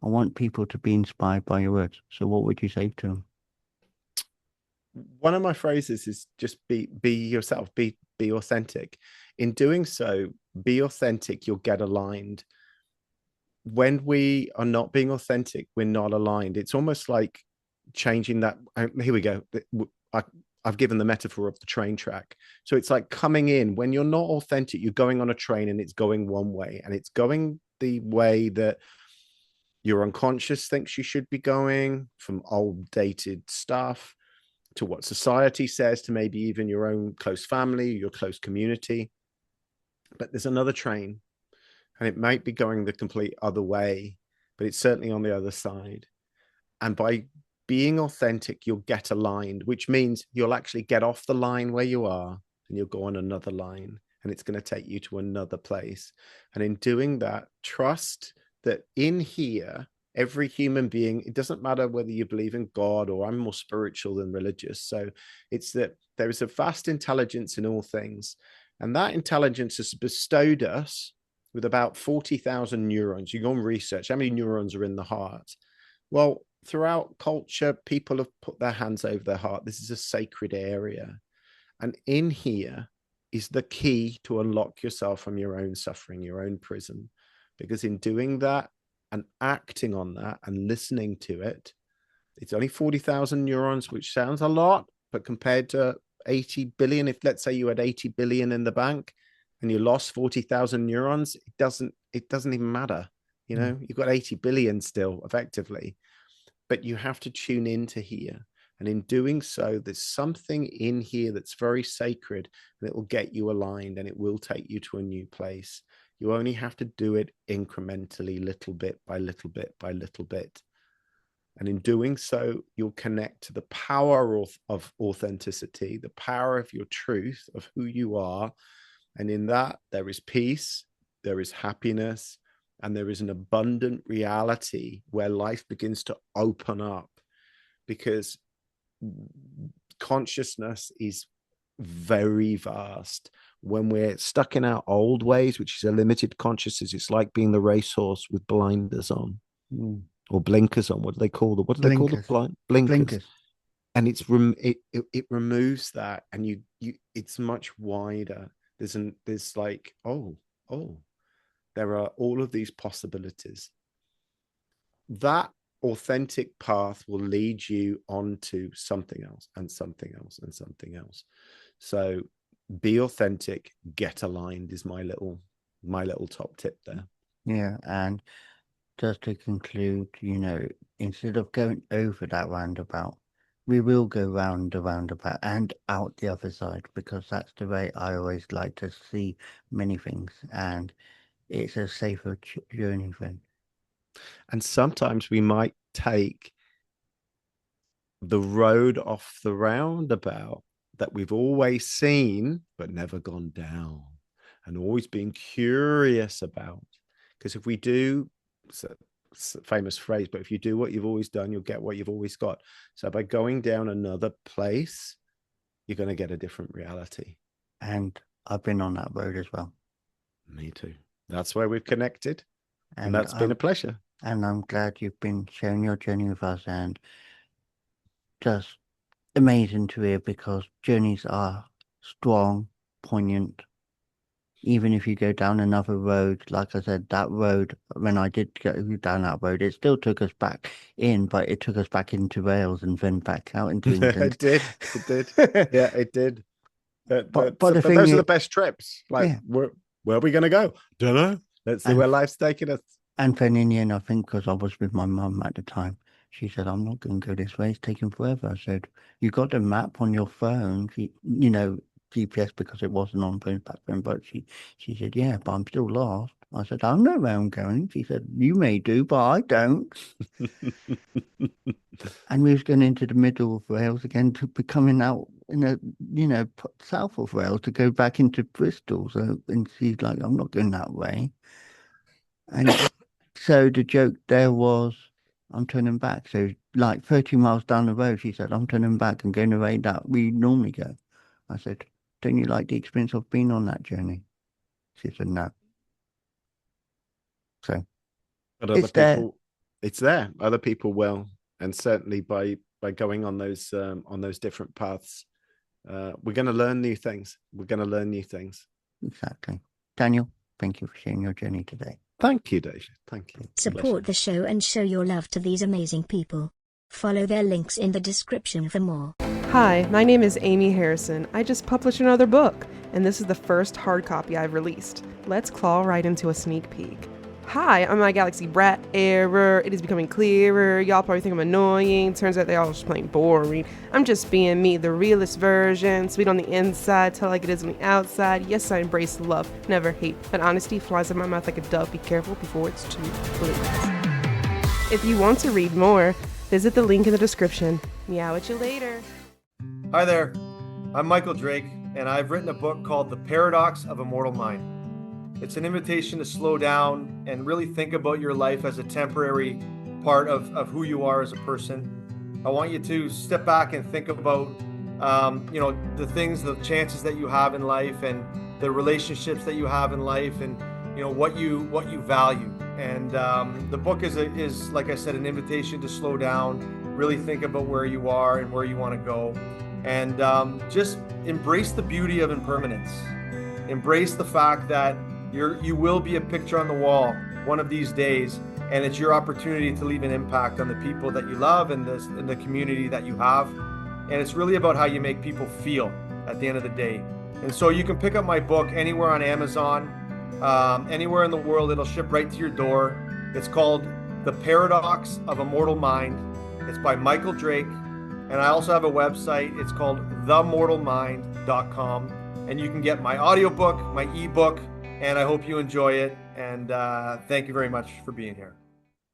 I want people to be inspired by your words. So what would you say to them? One of my phrases is just be yourself, be authentic. In doing so, be authentic, you'll get aligned. When we are not being authentic, we're not aligned. It's almost like changing that. Here we go. I, I've given the metaphor of the train track. So it's like coming in when you're not authentic, you're going on a train and it's going one way and it's going the way that your unconscious thinks you should be going, from old dated stuff to what society says, to maybe even your own close family, your close community. But there's another train and it might be going the complete other way, but it's certainly on the other side. And by being authentic, you'll get aligned, which means you'll actually get off the line where you are and you'll go on another line and it's going to take you to another place. And in doing that, trust that in here, every human being, it doesn't matter whether you believe in God or I'm more spiritual than religious. So it's that there is a vast intelligence in all things. And that intelligence has bestowed us with about 40,000 neurons. You go and research how many neurons are in the heart. Well, throughout culture, people have put their hands over their heart. This is a sacred area. And in here is the key to unlock yourself from your own suffering, your own prison. Because in doing that and acting on that and listening to it, it's only 40,000 neurons, which sounds a lot, but compared to 80 billion, if let's say you had 80 billion in the bank and you lost 40,000 neurons, it doesn't even matter. You know, you've got 80 billion still effectively, but you have to tune into here. And in doing so, there's something in here that's very sacred, and it will get you aligned, and it will take you to a new place. You only have to do it incrementally, little bit by little bit by little bit. And in doing so, you'll connect to the power of authenticity, the power of your truth, of who you are. And in that, there is peace, there is happiness, and there is an abundant reality where life begins to open up, because consciousness is very vast. When we're stuck in our old ways, which is a limited consciousness, it's like being the racehorse with blinders on or blinkers on. What do they call the blinkers? And it removes that, and it's much wider. There's like, oh, there are all of these possibilities. That authentic path will lead you onto something else and something else and something else. So be authentic, get aligned is my little top tip there. Yeah. And just to conclude, instead of going over that roundabout, we will go round the roundabout and out the other side, because that's the way I always like to see many things, and it's a safer journey then. And sometimes we might take the road off the roundabout that we've always seen but never gone down, and always been curious about. Because if we do, it's a famous phrase, but if you do what you've always done, you'll get what you've always got. So by going down another place, you're going to get a different reality. And I've been on that road as well. Me too. That's where we've connected. And that's been a pleasure. And I'm glad you've been sharing your journey with us, and just amazing to hear, because journeys are strong, poignant. Even if you go down another road, like I said, that road, when I did go down that road, it still took us back in, but it took us back into Wales and then back out into England. It did. Yeah, it did. But those are the best trips. Like, yeah. Where are we going to go? Don't know. Let's see where life's taking us. And then in the end, I think because I was with my mum at the time, she said, I'm not going to go this way. It's taking forever. I said, you got the map on your phone, GPS, because it wasn't on phones back then. But she said, yeah, but I'm still lost. I said, I know where I'm going. She said, you may do, but I don't. And we was going into the middle of Wales again, to be coming out in a, south of Wales to go back into Bristol. So, and she's like, I'm not going that way. And so the joke there was, I'm turning back. So like 30 miles down the road, she said, I'm turning back and going the way that we normally go. I said, don't you like the experience of being on that journey? She said, no. So but other people, it's there. Other people will. And certainly by going on those different paths, we're going to learn new things. Exactly. Daniel, thank you for sharing your journey today. Thank you, David. Thank you. Support the show and show your love to these amazing people. Follow their links in the description for more. Hi, my name is Amy Harrison. I just published another book, and this is the first hard copy I've released. Let's claw right into a sneak peek. Hi, I'm my Galaxy Brat. Error. It is becoming clearer. Y'all probably think I'm annoying. Turns out they all just plain boring. I'm just being me, the realest version. Sweet on the inside, tell like it is on the outside. Yes, I embrace love, never hate. But honesty flies in my mouth like a dove. Be careful before it's too late. If you want to read more, visit the link in the description. Meow at you later. Hi there. I'm Michael Drake, and I've written a book called The Paradox of a Mortal Mind. It's an invitation to slow down and really think about your life as a temporary part of who you are as a person. I want you to step back and think about, the things, the chances that you have in life, and the relationships that you have in life, and what you value. And the book is, like I said, an invitation to slow down, really think about where you are and where you want to go, and just embrace the beauty of impermanence. Embrace the fact that you will be a picture on the wall one of these days, and it's your opportunity to leave an impact on the people that you love and the community that you have. And it's really about how you make people feel. at the end of the day. And so you can pick up my book anywhere on Amazon, anywhere in the world. It'll ship right to your door. It's called The Paradox of a Mortal Mind. It's by Michael Drake. And I also have a website. It's called themortalmind.com. And you can get my audiobook, my ebook, and I hope you enjoy it. And thank you very much for being here.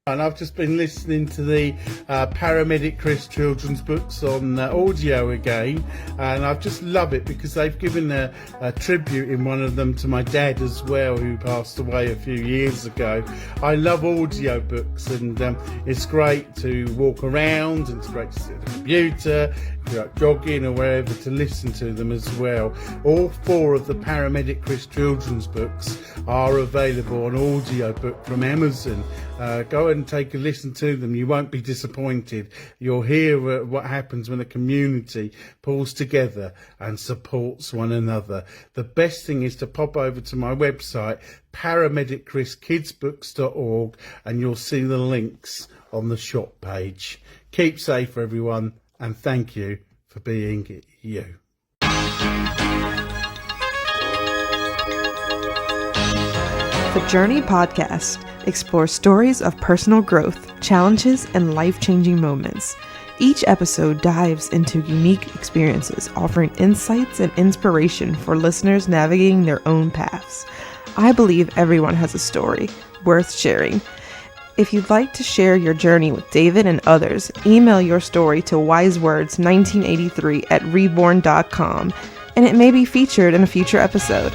And I've just been listening to the Paramedic Chris children's books on audio again, and I just love it because they've given a tribute in one of them to my dad as well, who passed away a few years ago. I love audio books, and it's great to walk around, and it's great to sit at the computer, if you're out jogging or wherever, to listen to them as well. All 4 of the Paramedic Chris children's books are available on audiobook from Amazon. Go and take a listen to them. You won't be disappointed. You'll hear what happens when a community pulls together and supports one another. The best thing is to pop over to my website, paramedicchriskidsbooks.org, and you'll see the links on the shop page. Keep safe, everyone, and thank you for being you. The Journey podcast explores stories of personal growth, challenges, and life-changing moments. Each episode dives into unique experiences, offering insights and inspiration for listeners navigating their own paths. I believe everyone has a story worth sharing. If you'd like to share your journey with David and others, email your story to wisewords1983@reborn.com, and it may be featured in a future episode.